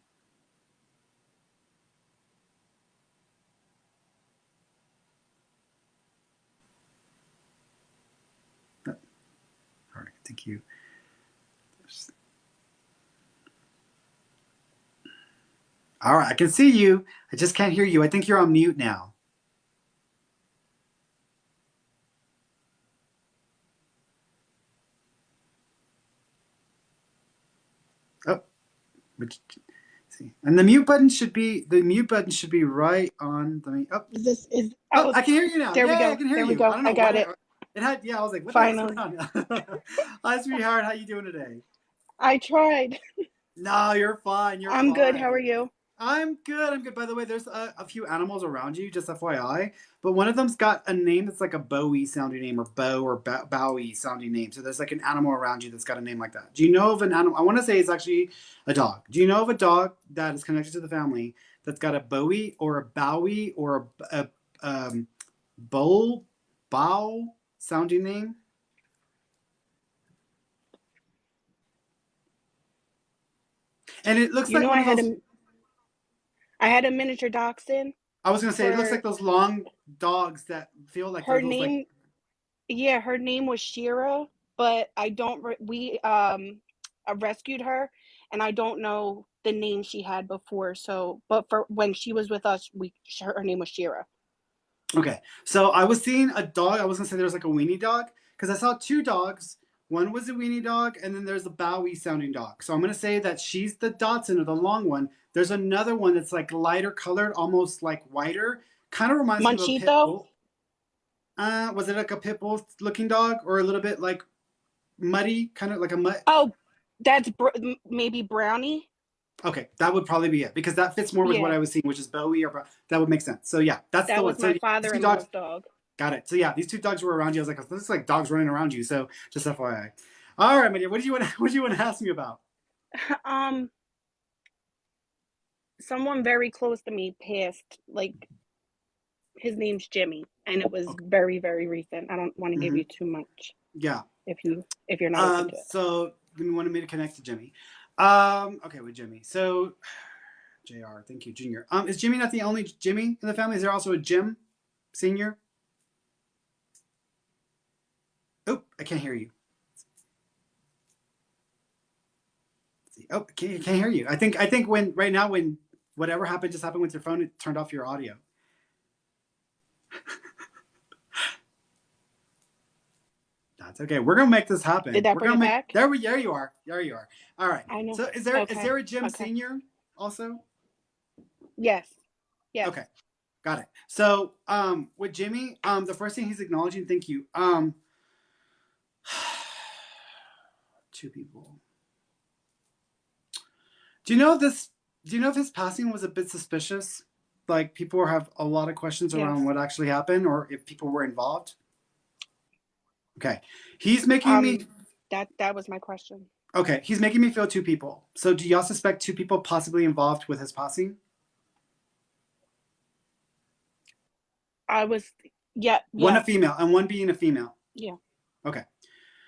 Speaker 1: All right, thank you. All right, I can see you. I just can't hear you. I think you're on mute now. Oh, see, and the mute button should be right on. Let me. Oh, oh, I can hear you now.
Speaker 6: There we go.
Speaker 1: I can hear
Speaker 6: there
Speaker 1: you.
Speaker 6: we go.
Speaker 1: I don't know.
Speaker 6: I got it.
Speaker 1: It had. Yeah, I was like, what
Speaker 6: Finally.
Speaker 1: the heck's going on? Hi, sweetheart. How you doing today?
Speaker 6: I tried.
Speaker 1: No, you're fine. You're
Speaker 6: I'm
Speaker 1: fine.
Speaker 6: good. How are you?
Speaker 1: I'm good. I'm good. By the way, there's a few animals around you, just FYI. But one of them's got a name that's like a Bowie sounding name, or Bow or Bowie sounding name. So there's like an animal around you that's got a name like that. Do you know of an animal? I want to say it's actually a dog. Do you know of a dog that is connected to the family that's got a Bowie or a Bowie or a Bow sounding name? And it looks
Speaker 6: You
Speaker 1: like
Speaker 6: know,
Speaker 1: one of those.
Speaker 6: I had a miniature dachshund.
Speaker 1: I was gonna say it looks like those long dogs that feel like
Speaker 6: Her
Speaker 1: those
Speaker 6: name,
Speaker 1: like.
Speaker 6: yeah, her name was Shira, but I don't. We rescued her, and I don't know the name she had before. So, but for when she was with us, her name was Shira.
Speaker 1: Okay, so I was seeing a dog. I was gonna say there's like a weenie dog because I saw two dogs. One was a weenie dog, and then there's a Bowie sounding dog. So I'm gonna say that she's the Dotson, or the long one. There's another one that's like lighter colored, almost like whiter. Kind of reminds me of a pit
Speaker 6: Manchito?
Speaker 1: bull. Was it like a pit bull looking dog, or a little bit like muddy, kind of like a mud?
Speaker 6: Oh, that's maybe Brownie.
Speaker 1: Okay, that would probably be it because that fits more with what
Speaker 6: Yeah,
Speaker 1: I was seeing, which is Bowie or that would make sense. So yeah, that's the
Speaker 6: that
Speaker 1: one.
Speaker 6: was
Speaker 1: So
Speaker 6: my
Speaker 1: yeah, these two dogs.
Speaker 6: father-in-law's dog.
Speaker 1: Got it. So yeah, these two dogs were around you. I was like, this is like dogs running around you. So just FYI. All right, my dear. What do you want to ask me about?
Speaker 6: Someone very close to me passed. Like, his name's Jimmy, and it was
Speaker 1: Okay.
Speaker 6: very, very recent. I don't want to give you too much.
Speaker 1: Yeah.
Speaker 6: If you're not open to it.
Speaker 1: So you wanted me to connect to Jimmy. Okay, with Jimmy. So JR, thank you, Junior. Is Jimmy not the only Jimmy in the family? Is there also a Jim Senior? Oh, I can't hear you. Oh, I can't hear you. I think when whatever happened just happened with your phone, it turned off your audio. That's okay. We're gonna make this happen.
Speaker 6: Did that
Speaker 1: We're
Speaker 6: bring
Speaker 1: gonna
Speaker 6: it
Speaker 1: make
Speaker 6: back?
Speaker 1: There you are. There you are. All right.
Speaker 6: I know.
Speaker 1: So is there a Jim
Speaker 6: Okay.
Speaker 1: Senior also?
Speaker 6: Yes. Yes.
Speaker 1: Okay. Got it. So with Jimmy, the first thing he's acknowledging, thank you. Two people. Do you know if his passing was a bit suspicious? Like people have a lot of questions around
Speaker 6: Yes.
Speaker 1: what actually happened, or if people were involved. Okay. He's making me
Speaker 6: That was my question.
Speaker 1: Okay, he's making me feel two people. So do y'all suspect two people possibly involved with his passing?
Speaker 6: Yeah.
Speaker 1: One a
Speaker 6: Yes.
Speaker 1: female and one being a female.
Speaker 6: Yeah.
Speaker 1: Okay.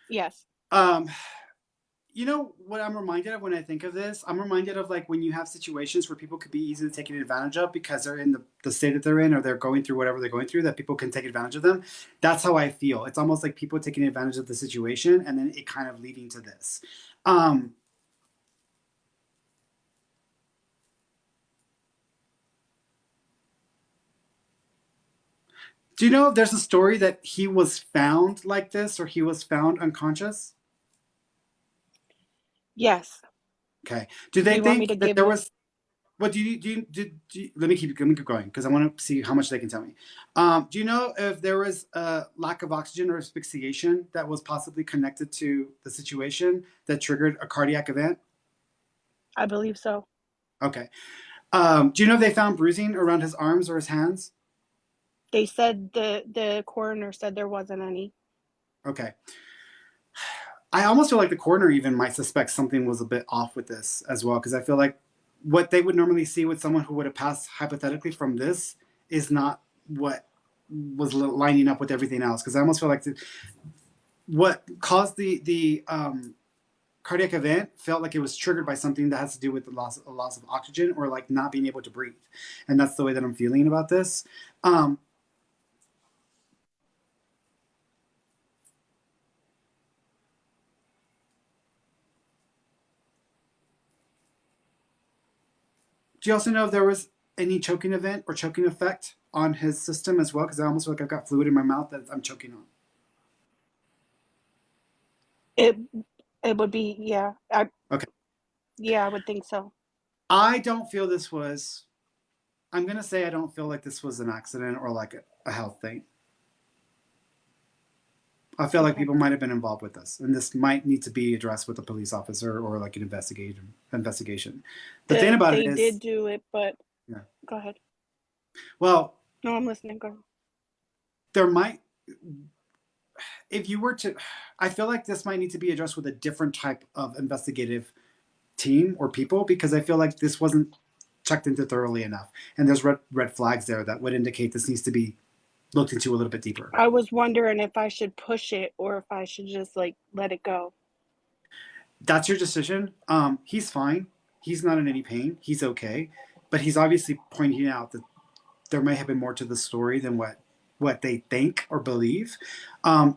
Speaker 6: Yes.
Speaker 1: You know what I'm reminded of when I think of this? I'm reminded of like when you have situations where people could be easily taken advantage of because they're in the state that they're in, or they're going through whatever they're going through, that people can take advantage of them. That's how I feel. It's almost like people taking advantage of the situation and then it kind of leading to this. Do you know if there's a story that he was found like this or he was found unconscious?
Speaker 6: Yes.
Speaker 1: Okay. Do
Speaker 6: Do
Speaker 1: they
Speaker 6: you want me to
Speaker 1: think that
Speaker 6: give
Speaker 1: there
Speaker 6: you?
Speaker 1: was? What let me keep going because I want to see how much they can tell me. Do you know if there was a lack of oxygen or asphyxiation that was possibly connected to the situation that triggered a cardiac event?
Speaker 6: I believe so.
Speaker 1: Okay. Do you know if they found bruising around his arms or his hands?
Speaker 6: They said the coroner said there wasn't any.
Speaker 1: Okay. I almost feel like the coroner even might suspect something was a bit off with this as well, because I feel like what they would normally see with someone who would have passed hypothetically from this is not what was lining up with everything else. Because I almost feel like what caused the cardiac event felt like it was triggered by something that has to do with the loss of oxygen or like not being able to breathe, and that's the way that I'm feeling about this. Um, Do you also know if there was any choking event or choking effect on his system as well? Because I almost feel like I've got fluid in my mouth that I'm choking on.
Speaker 6: It it would be, yeah.
Speaker 1: Okay.
Speaker 6: I would think so.
Speaker 1: I don't feel this was, I'm going to say I don't feel like this was an accident or like a health thing. I feel like people might have been involved with this, and this might need to be addressed with a police officer or like an investigation. The thing about it
Speaker 6: They
Speaker 1: is,
Speaker 6: did do it, but
Speaker 1: yeah.
Speaker 6: go ahead.
Speaker 1: Well,
Speaker 6: No, I'm listening. Go ahead.
Speaker 1: there might, if you were to, I feel like this might need to be addressed with a different type of investigative team or people, because I feel like this wasn't checked into thoroughly enough, and there's red flags there that would indicate this needs to be looked into a little bit deeper.
Speaker 6: I was wondering if I should push it or if I should just like let it go.
Speaker 1: That's your decision. He's fine. He's not in any pain. He's okay, but he's obviously pointing out that there may have been more to the story than what they think or believe.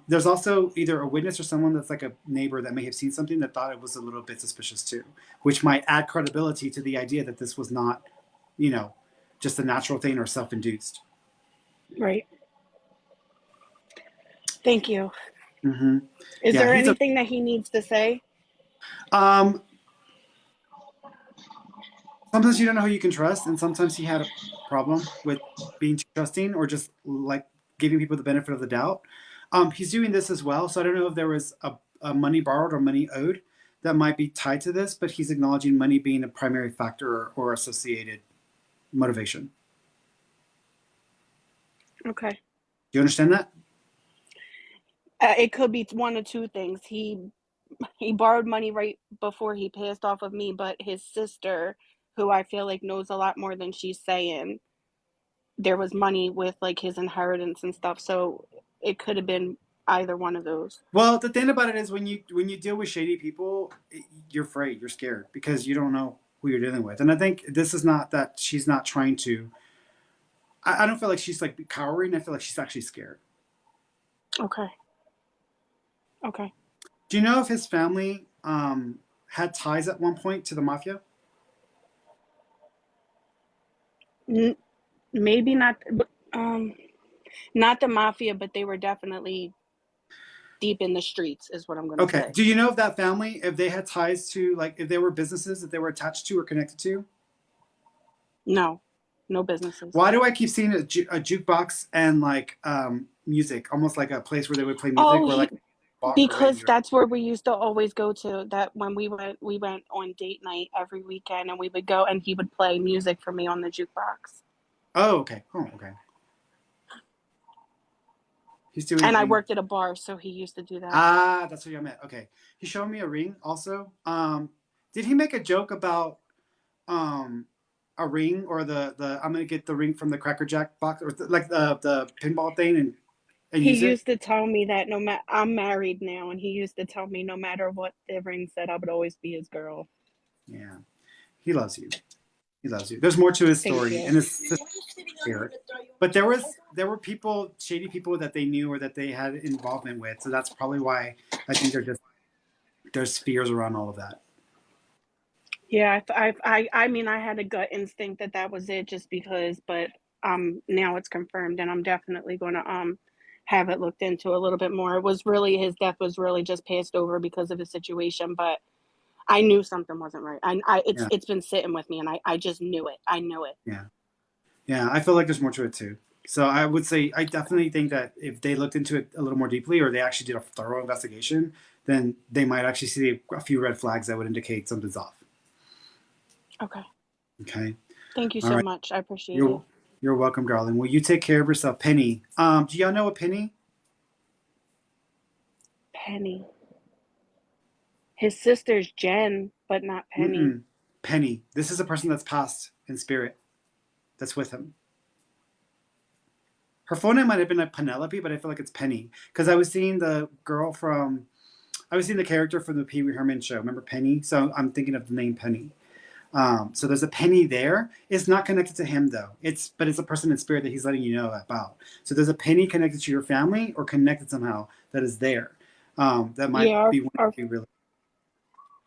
Speaker 1: There's also either a witness or someone that's like a neighbor that may have seen something that thought it was a little bit suspicious too, which might add credibility to the idea that this was not, just a natural thing or self-induced.
Speaker 6: Right. Thank you.
Speaker 1: Mm-hmm.
Speaker 6: Is
Speaker 1: Yeah,
Speaker 6: there
Speaker 1: he's a.
Speaker 6: anything that he needs to say?
Speaker 1: Um, Sometimes you don't know who you can trust, and sometimes he had a problem with being too trusting or just like giving people the benefit of the doubt. He's doing this as well, so I don't know if there was a money borrowed or money owed that might be tied to this, but he's acknowledging money being a primary factor or associated motivation.
Speaker 6: Okay.
Speaker 1: Do you understand that?
Speaker 6: It could be one of two things. He borrowed money right before he passed off of me, but his sister, who I feel like knows a lot more than she's saying, there was money with like his inheritance and stuff. So it could have been either one of those.
Speaker 1: Well, the thing about it is when you deal with shady people, you're afraid, you're scared because you don't know who you're dealing with. And I think this is not that she's not trying to. I don't feel like she's like cowering. I feel like she's actually scared.
Speaker 6: Okay. Okay.
Speaker 1: Do you know if his family had ties at one point to the mafia?
Speaker 6: Maybe not, not the mafia, but they were definitely deep in the streets, is what I'm going to
Speaker 1: Okay.
Speaker 6: say.
Speaker 1: Do you know if that family, if they had ties to, like, if they were businesses that they were attached to or connected to?
Speaker 6: No, no businesses.
Speaker 1: Why do I keep seeing a jukebox and like music, almost like a place where they would play music
Speaker 6: Oh,
Speaker 1: or like rock or
Speaker 6: because
Speaker 1: radio?
Speaker 6: that's where we used to always go to. That when we went on date night every weekend, and we would go, and he would play music for me on the jukebox.
Speaker 1: Oh, okay. Oh, okay. He's doing
Speaker 6: And I
Speaker 1: things.
Speaker 6: worked at a bar, so he used to do that.
Speaker 1: Ah, that's what you meant. Okay. He showed me a ring also. Did he make a joke about um a ring or the I'm gonna get the ring from the Cracker Jack box or like the pinball thing and
Speaker 6: He
Speaker 1: use it?
Speaker 6: used to tell me that no matter I'm married now, and he used to tell me no matter what the ring said, I would always be his girl.
Speaker 1: Yeah. He loves you. He loves you. There's more to his
Speaker 6: Thank
Speaker 1: story,
Speaker 6: you.
Speaker 1: and it's here. But there were people, shady people that they knew or that they had involvement with. So that's probably why I think there's fears around all of that.
Speaker 6: Yeah, I mean, I had a gut instinct that that was it, just because, but now it's confirmed, and I'm definitely going to have it looked into a little bit more. It was really, his death was really just passed over because of the situation, but I knew something wasn't right.
Speaker 1: Yeah.
Speaker 6: It's been sitting with me, and I just knew it. I knew it.
Speaker 1: Yeah. Yeah. I feel like there's more to it too. So I would say I definitely think that if they looked into it a little more deeply, or they actually did a thorough investigation, then they might actually see a few red flags that would indicate something's off.
Speaker 6: Okay.
Speaker 1: Okay.
Speaker 6: Thank you
Speaker 1: All
Speaker 6: so
Speaker 1: right.
Speaker 6: much. I appreciate it.
Speaker 1: You're welcome, darling. Well, you take care of yourself. Penny. Do y'all know a Penny?
Speaker 6: Penny. His sister's Jen, but not Penny.
Speaker 1: Mm-mm. Penny. This is a person that's passed in spirit that's with him. Her phone name might have been like Penelope, but I feel like it's Penny. Because I was seeing the character from the Pee Wee Herman show. Remember Penny? So I'm thinking of the name Penny. So there's a Penny there. It's not connected to him though. But it's a person in spirit that he's letting you know about. So there's a Penny connected to your family or connected somehow that is there. That might
Speaker 6: Yeah,
Speaker 1: be one of you really.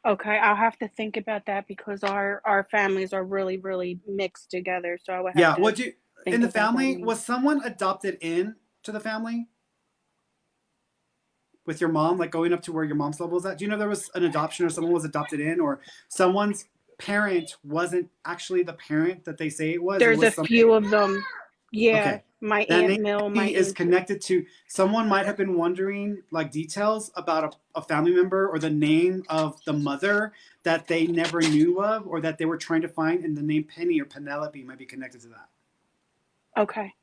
Speaker 6: okay, I'll have to think about that because our families are really, really mixed together. So I would have
Speaker 1: Yeah.
Speaker 6: to
Speaker 1: In
Speaker 6: think
Speaker 1: the
Speaker 6: about that
Speaker 1: family,
Speaker 6: name.
Speaker 1: was someone adopted in to the family? With your mom, like going up to where your mom's level is at? Do you know there was an adoption or someone was adopted in, or someone's parent wasn't actually the parent that they say it was? It
Speaker 6: There's a
Speaker 1: was some.
Speaker 6: few of them. Yeah,
Speaker 1: Okay.
Speaker 6: my
Speaker 1: That
Speaker 6: Aunt
Speaker 1: name
Speaker 6: Mill, my
Speaker 1: is
Speaker 6: Aunt.
Speaker 1: connected to someone might have been wondering like details about a family member or the name of the mother that they never knew of or that they were trying to find, and the name Penny or Penelope might be connected to that.
Speaker 6: Okay,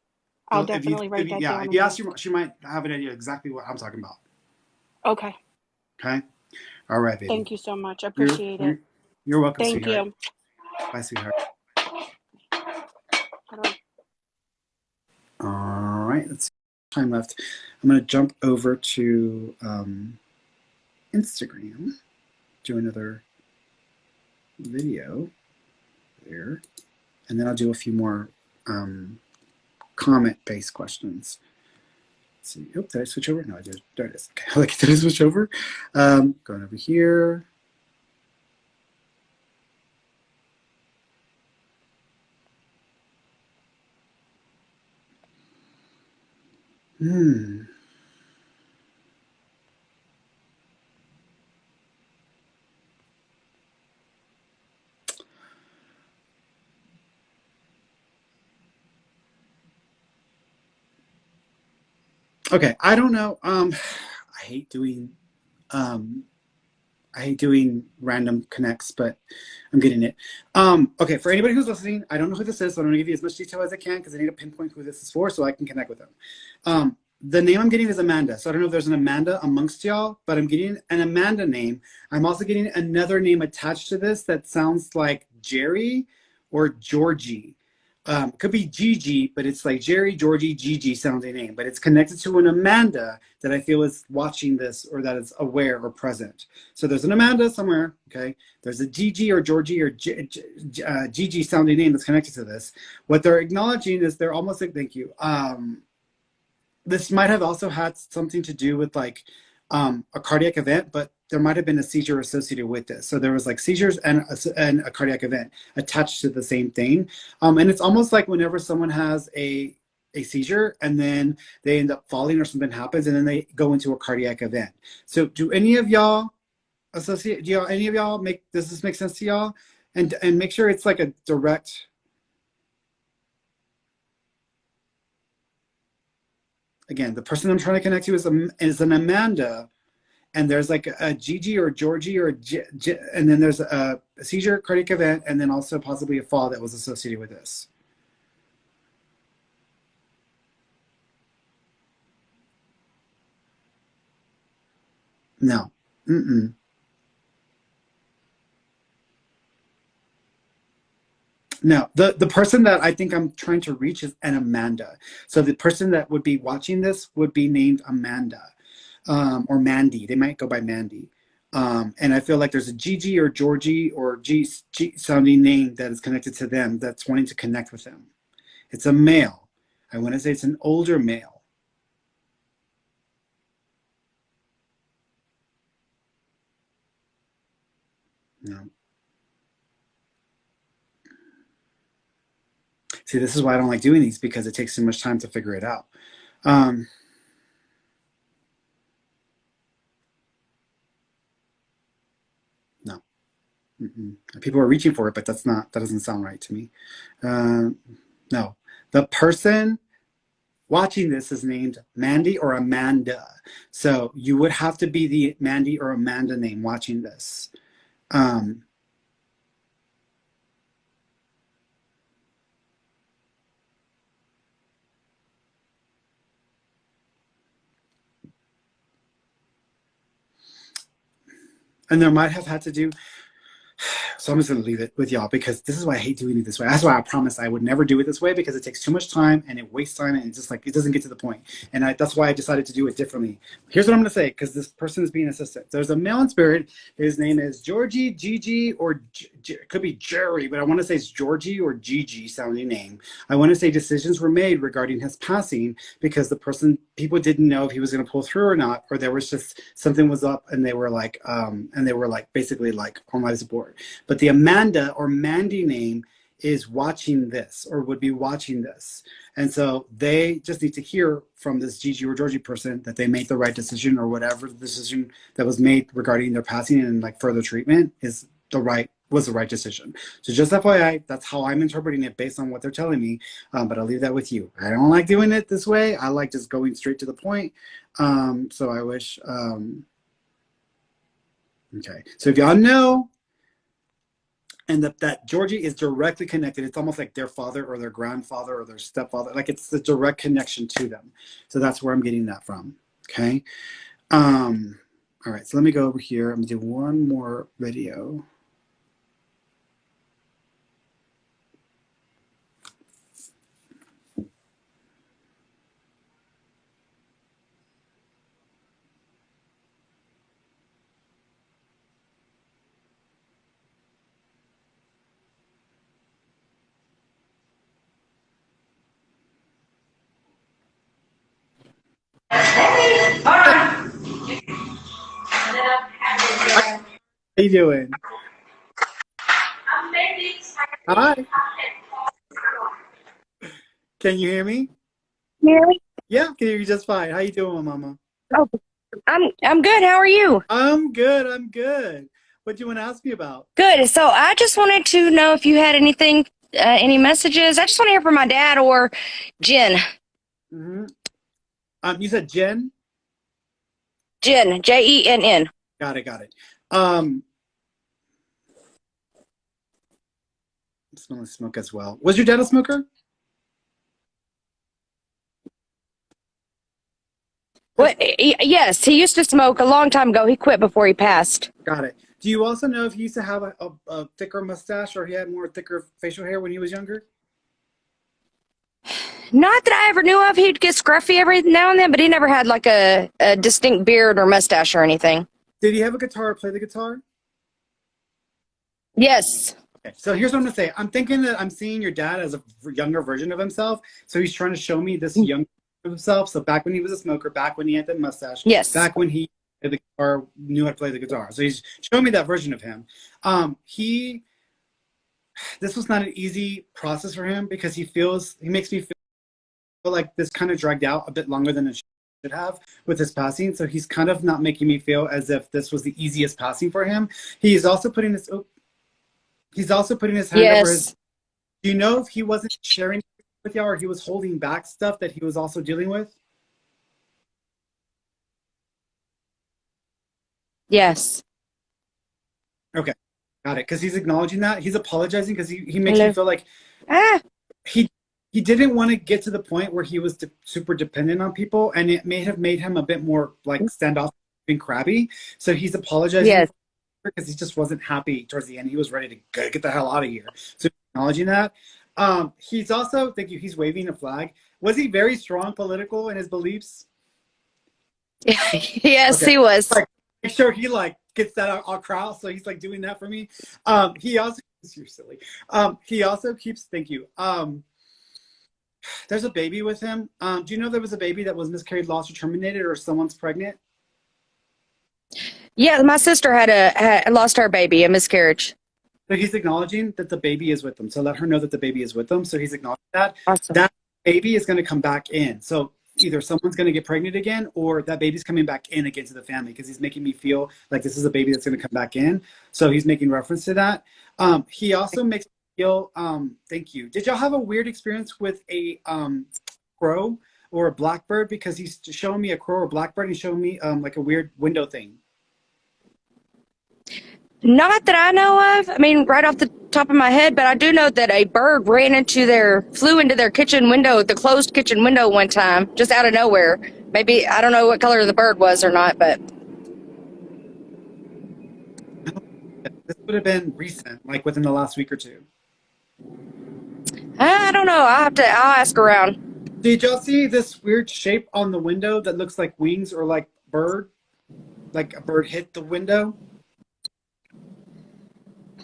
Speaker 6: I'll
Speaker 1: So
Speaker 6: definitely write that down
Speaker 1: if
Speaker 6: and
Speaker 1: you ask
Speaker 6: ask.
Speaker 1: her, she might have an idea exactly what I'm talking about.
Speaker 6: Okay,
Speaker 1: Okay. All right, baby.
Speaker 6: thank you so much. I
Speaker 1: You're
Speaker 6: appreciate it.
Speaker 1: you're, you're welcome,
Speaker 6: Thank
Speaker 1: sweetheart.
Speaker 6: you.
Speaker 1: Bye, sweetheart.
Speaker 6: Hold on.
Speaker 1: All right, let's see. Time left. I'm going to jump over to Instagram, do another video there, and then I'll do a few more comment-based questions. Let's see. Oh, did I switch over? No, I did. There it is. Okay, like, did I switch over? Going over here. Okay, I don't know. I hate doing um, random connects, but I'm getting it. Okay, for anybody who's listening, I don't know who this is, so I'm gonna give you as much detail as I can because I need to pinpoint who this is for so I can connect with them. The name I'm getting is Amanda. So I don't know if there's an Amanda amongst y'all, but I'm getting an Amanda name. I'm also getting another name attached to this that sounds like Jerry or Georgie. Could be Gigi, but it's like Jerry, Georgie, Gigi sounding name, but it's connected to an Amanda that I feel is watching this or that is aware or present. So there's an Amanda somewhere, okay? There's a Gigi or Georgie or Gigi sounding name that's connected to this. What they're acknowledging is they're almost like, thank you. This might have also had something to do with like a cardiac event, but there might have been a seizure associated with this. So there was like seizures and a cardiac event attached to the same thing. And it's almost like whenever someone has a seizure and then they end up falling or something happens and then they go into a cardiac event. So do any of y'all associate, any of y'all does this make sense to y'all? And make sure it's like a direct. Again, the person I'm trying to connect to is an Amanda, and there's like a Gigi or Georgie or and then there's a seizure, cardiac event, and then also possibly a fall that was associated with this. No. Mm-mm. No, the person that I think I'm trying to reach is an Amanda. So the person that would be watching this would be named Amanda, or Mandy. They might go by Mandy. And I feel like there's a Gigi or Georgie or G sounding name that is connected to them that's wanting to connect with them. It's a male. I want to say it's an older male. No. See, this is why I don't like doing these, because it takes too much time to figure it out. No. Mm-mm. People are reaching for it, but that doesn't sound right to me. No. The person watching this is named Mandy or Amanda. So you would have to be the Mandy or Amanda name watching this. And there might have had to do, so I'm just going to leave it with y'all, because this is why I hate doing it this way. That's why I promised I would never do it this way, because it takes too much time and it wastes time and it's just like, it doesn't get to the point. And that's why I decided to do it differently. Here's what I'm going to say, because this person is being assistant. There's a male in spirit. His name is Georgie, Gigi, or it could be Jerry, but I want to say it's Georgie or Gigi sounding name. I want to say decisions were made regarding his passing, because people didn't know if he was going to pull through or not, or there was just something was up and they were like, basically like on life support. But the Amanda or Mandy name is watching this, or would be watching this. And so they just need to hear from this Gigi or Georgie person that they made the right decision, or whatever the decision that was made regarding their passing and like further treatment was the right decision. So just FYI, that's how I'm interpreting it based on what they're telling me. But I'll leave that with you. I don't like doing it this way. I like just going straight to the point. So I wish, okay. So if y'all know, and that Georgie is directly connected. It's almost like their father or their grandfather or their stepfather. Like it's the direct connection to them. So that's where I'm getting that from. Okay. All right. So let me go over here. I'm gonna do one more video. How you doing? Hi. Can you hear me?
Speaker 7: Mary?
Speaker 1: Yeah, can hear you just fine. How you doing, Mama?
Speaker 7: Oh, I'm good. How are you?
Speaker 1: I'm good. I'm good. What do you want to ask me about?
Speaker 7: Good. So I just wanted to know if you had anything, any messages. I just want to hear from my dad or Jen.
Speaker 1: Mm-hmm. You said Jen?
Speaker 7: Jen, Jenn.
Speaker 1: Got it. Smelling smoke as well. Was your dad a smoker?
Speaker 7: What? Yes, he used to smoke a long time ago. He quit before he passed.
Speaker 1: Got it. Do you also know if he used to have a thicker mustache, or he had more thicker facial hair when he was younger?
Speaker 7: Not that I ever knew of. He'd get scruffy every now and then, but he never had like a distinct beard or mustache or anything.
Speaker 1: Did he have a guitar or play the guitar?
Speaker 7: Yes.
Speaker 1: Okay, so here's what I'm going to say. I'm thinking that I'm seeing your dad as a younger version of himself. So he's trying to show me this young of himself. So back when he was a smoker, back when he had that mustache,
Speaker 7: Yes.
Speaker 1: back when he had the guitar, knew how to play the guitar. So he's showing me that version of him. This was not an easy process for him, because he makes me feel like this kind of dragged out a bit longer than it should have with his passing. So he's kind of not making me feel as if this was the easiest passing for him. He's also putting his hand over his. Do you know if he wasn't sharing with y'all, or he was holding back stuff that he was also dealing with?
Speaker 7: Yes.
Speaker 1: Okay, got it. Because he's acknowledging that. He's apologizing, because he makes me feel like he didn't want to get to the point where he was super dependent on people, and it may have made him a bit more like standoff and crabby. So he's apologizing.
Speaker 7: Yes.
Speaker 1: Because he just wasn't happy towards the end. He was ready to get the hell out of here. So acknowledging that. He's also, thank you, he's waving a flag. Was he very strong political in his beliefs?
Speaker 7: Yes,
Speaker 1: Okay.
Speaker 7: he was.
Speaker 1: Like, make sure he like gets that all across. So he's like doing that for me. He also, you're silly. He also keeps, thank you. There's a baby with him. Do you know there was a baby that was miscarried, lost, or terminated, or someone's pregnant?
Speaker 7: Yeah, my sister had lost her baby, a miscarriage.
Speaker 1: So he's acknowledging that the baby is with them. So let her know that the baby is with them. So he's acknowledging that.
Speaker 7: Awesome.
Speaker 1: That baby is going to come back in. So either someone's going to get pregnant again or that baby's coming back in again to the family because he's making me feel like this is a baby that's going to come back in. So he's making reference to that. He also makes me feel, thank you. Did y'all have a weird experience with a crow or a blackbird? Because he's showing me a crow or blackbird and he's showing me like a weird window thing.
Speaker 7: Not that I know of. I mean, right off the top of my head, but I do know that a bird flew into their kitchen window, the closed kitchen window one time, just out of nowhere. Maybe, I don't know what color the bird was or not, but.
Speaker 1: This would have been recent, like within the last week or two.
Speaker 7: I don't know. I'll ask around.
Speaker 1: Did y'all see this weird shape on the window that looks like wings or like bird? Like a bird hit the window?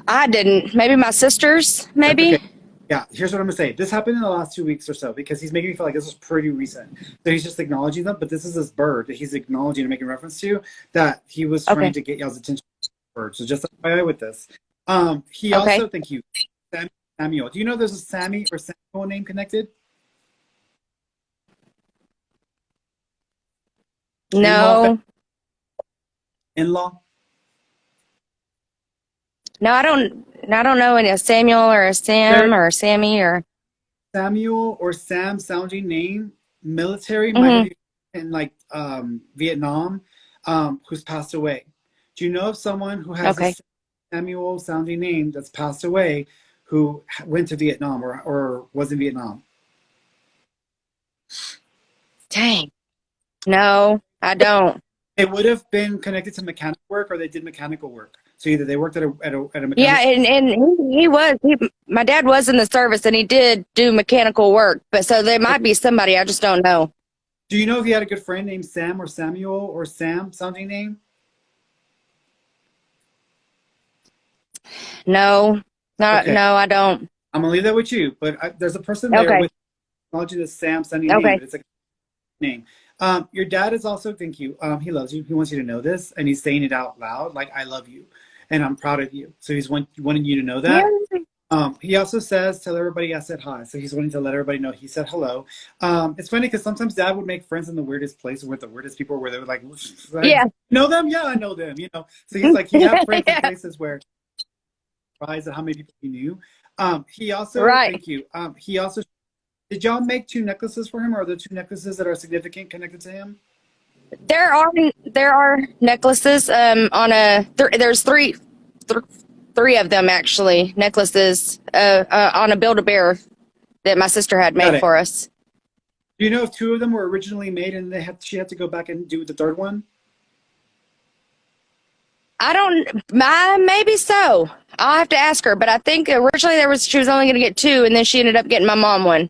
Speaker 7: I didn't. Maybe my sisters, maybe.
Speaker 1: Okay. Yeah, here's what I'm gonna say. This happened in the last 2 weeks or so because he's making me feel like this was pretty recent. So he's just acknowledging them, but this is this bird that he's acknowledging and making reference to that he was trying to get y'all's attention. Bird. So just FYI with this. He also, thank you, Samuel. Do you know there's a Sammy or Samuel name connected?
Speaker 7: No.
Speaker 1: In-law?
Speaker 7: No, I don't know any a Samuel or a Sam or a Sammy or
Speaker 1: Samuel or Sam sounding name, military, might be in like Vietnam, who's passed away. Do you know of someone who has a Samuel sounding name that's passed away who went to Vietnam or was in Vietnam?
Speaker 7: Dang. No, I don't.
Speaker 1: It would have been connected to mechanical work or they did mechanical work. So either they worked at a mechanical.
Speaker 7: Yeah, and my dad was in the service and he did do mechanical work, but so there might be somebody, I just don't know.
Speaker 1: Do you know if he had a good friend named Sam or Samuel or Sam sounding name?
Speaker 7: No, no, I don't.
Speaker 1: I'm gonna leave that with you, but there's a person there with acknowledging the Sam sounding name, but it's a name. Your dad is also, thank you. He loves you. He wants you to know this, and he's saying it out loud, like I love you, and I'm proud of you. So he's wanting you to know that. He also says, tell everybody I said hi. So he's wanting to let everybody know he said hello. It's funny because sometimes Dad would make friends in the weirdest places with the weirdest people where they were like, know them? Yeah, I know them. You know. So he's like, he had friends in places where surprised at how many people he knew. He also, thank you. He also. Did y'all make 2 necklaces for him, or are there 2 necklaces that are significant connected to him?
Speaker 7: There are necklaces. There's three of them actually. Necklaces on a Build-A-Bear that my sister had made for us.
Speaker 1: Do you know if 2 of them were originally made and she had to go back and do the 3rd one?
Speaker 7: Maybe so. I'll have to ask her, but I think originally she was only going to get 2, and then she ended up getting my mom one.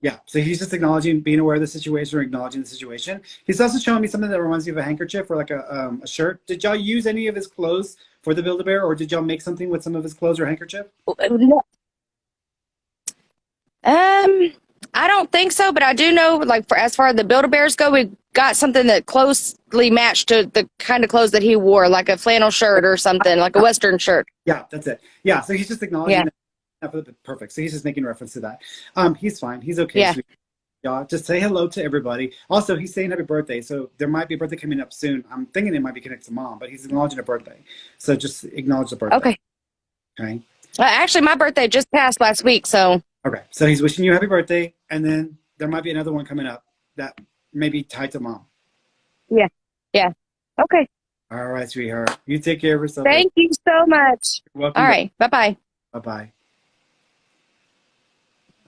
Speaker 1: Yeah, so he's just acknowledging, being aware of the situation or acknowledging the situation. He's also showing me something that reminds me of a handkerchief or like a shirt. Did y'all use any of his clothes for the Build-A-Bear, or did y'all make something with some of his clothes or handkerchief?
Speaker 7: No. I don't think so, but I do know, like, as far as the Build-A-Bears go, we got something that closely matched to the kind of clothes that he wore, like a flannel shirt or something, like a Western shirt.
Speaker 1: Yeah, that's it. Yeah, so he's just acknowledging that. Perfect. So he's just making reference to that. He's fine. He's okay.
Speaker 7: Yeah.
Speaker 1: Sweet. Y'all just say hello to everybody. Also, he's saying happy birthday. So there might be a birthday coming up soon. I'm thinking it might be connected to Mom, but he's acknowledging a birthday. So just acknowledge the birthday. Okay.
Speaker 7: Actually, my birthday just passed last week, so.
Speaker 1: Okay. So he's wishing you a happy birthday, and then there might be another one coming up that may be tied to Mom.
Speaker 7: Yeah. Yeah. Okay.
Speaker 1: All right, sweetheart. You take care of yourself.
Speaker 7: Thank you so much.
Speaker 1: You're welcome.
Speaker 7: All right. Bye-bye.
Speaker 1: Bye-bye.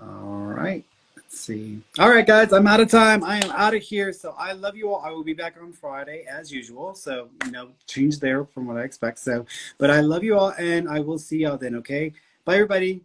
Speaker 1: All right. Let's see. All right, guys. I'm out of time. I am out of here. So I love you all. I will be back on Friday as usual. So, change there from what I expect. So, but I love you all, and I will see y'all then, okay? Bye, everybody.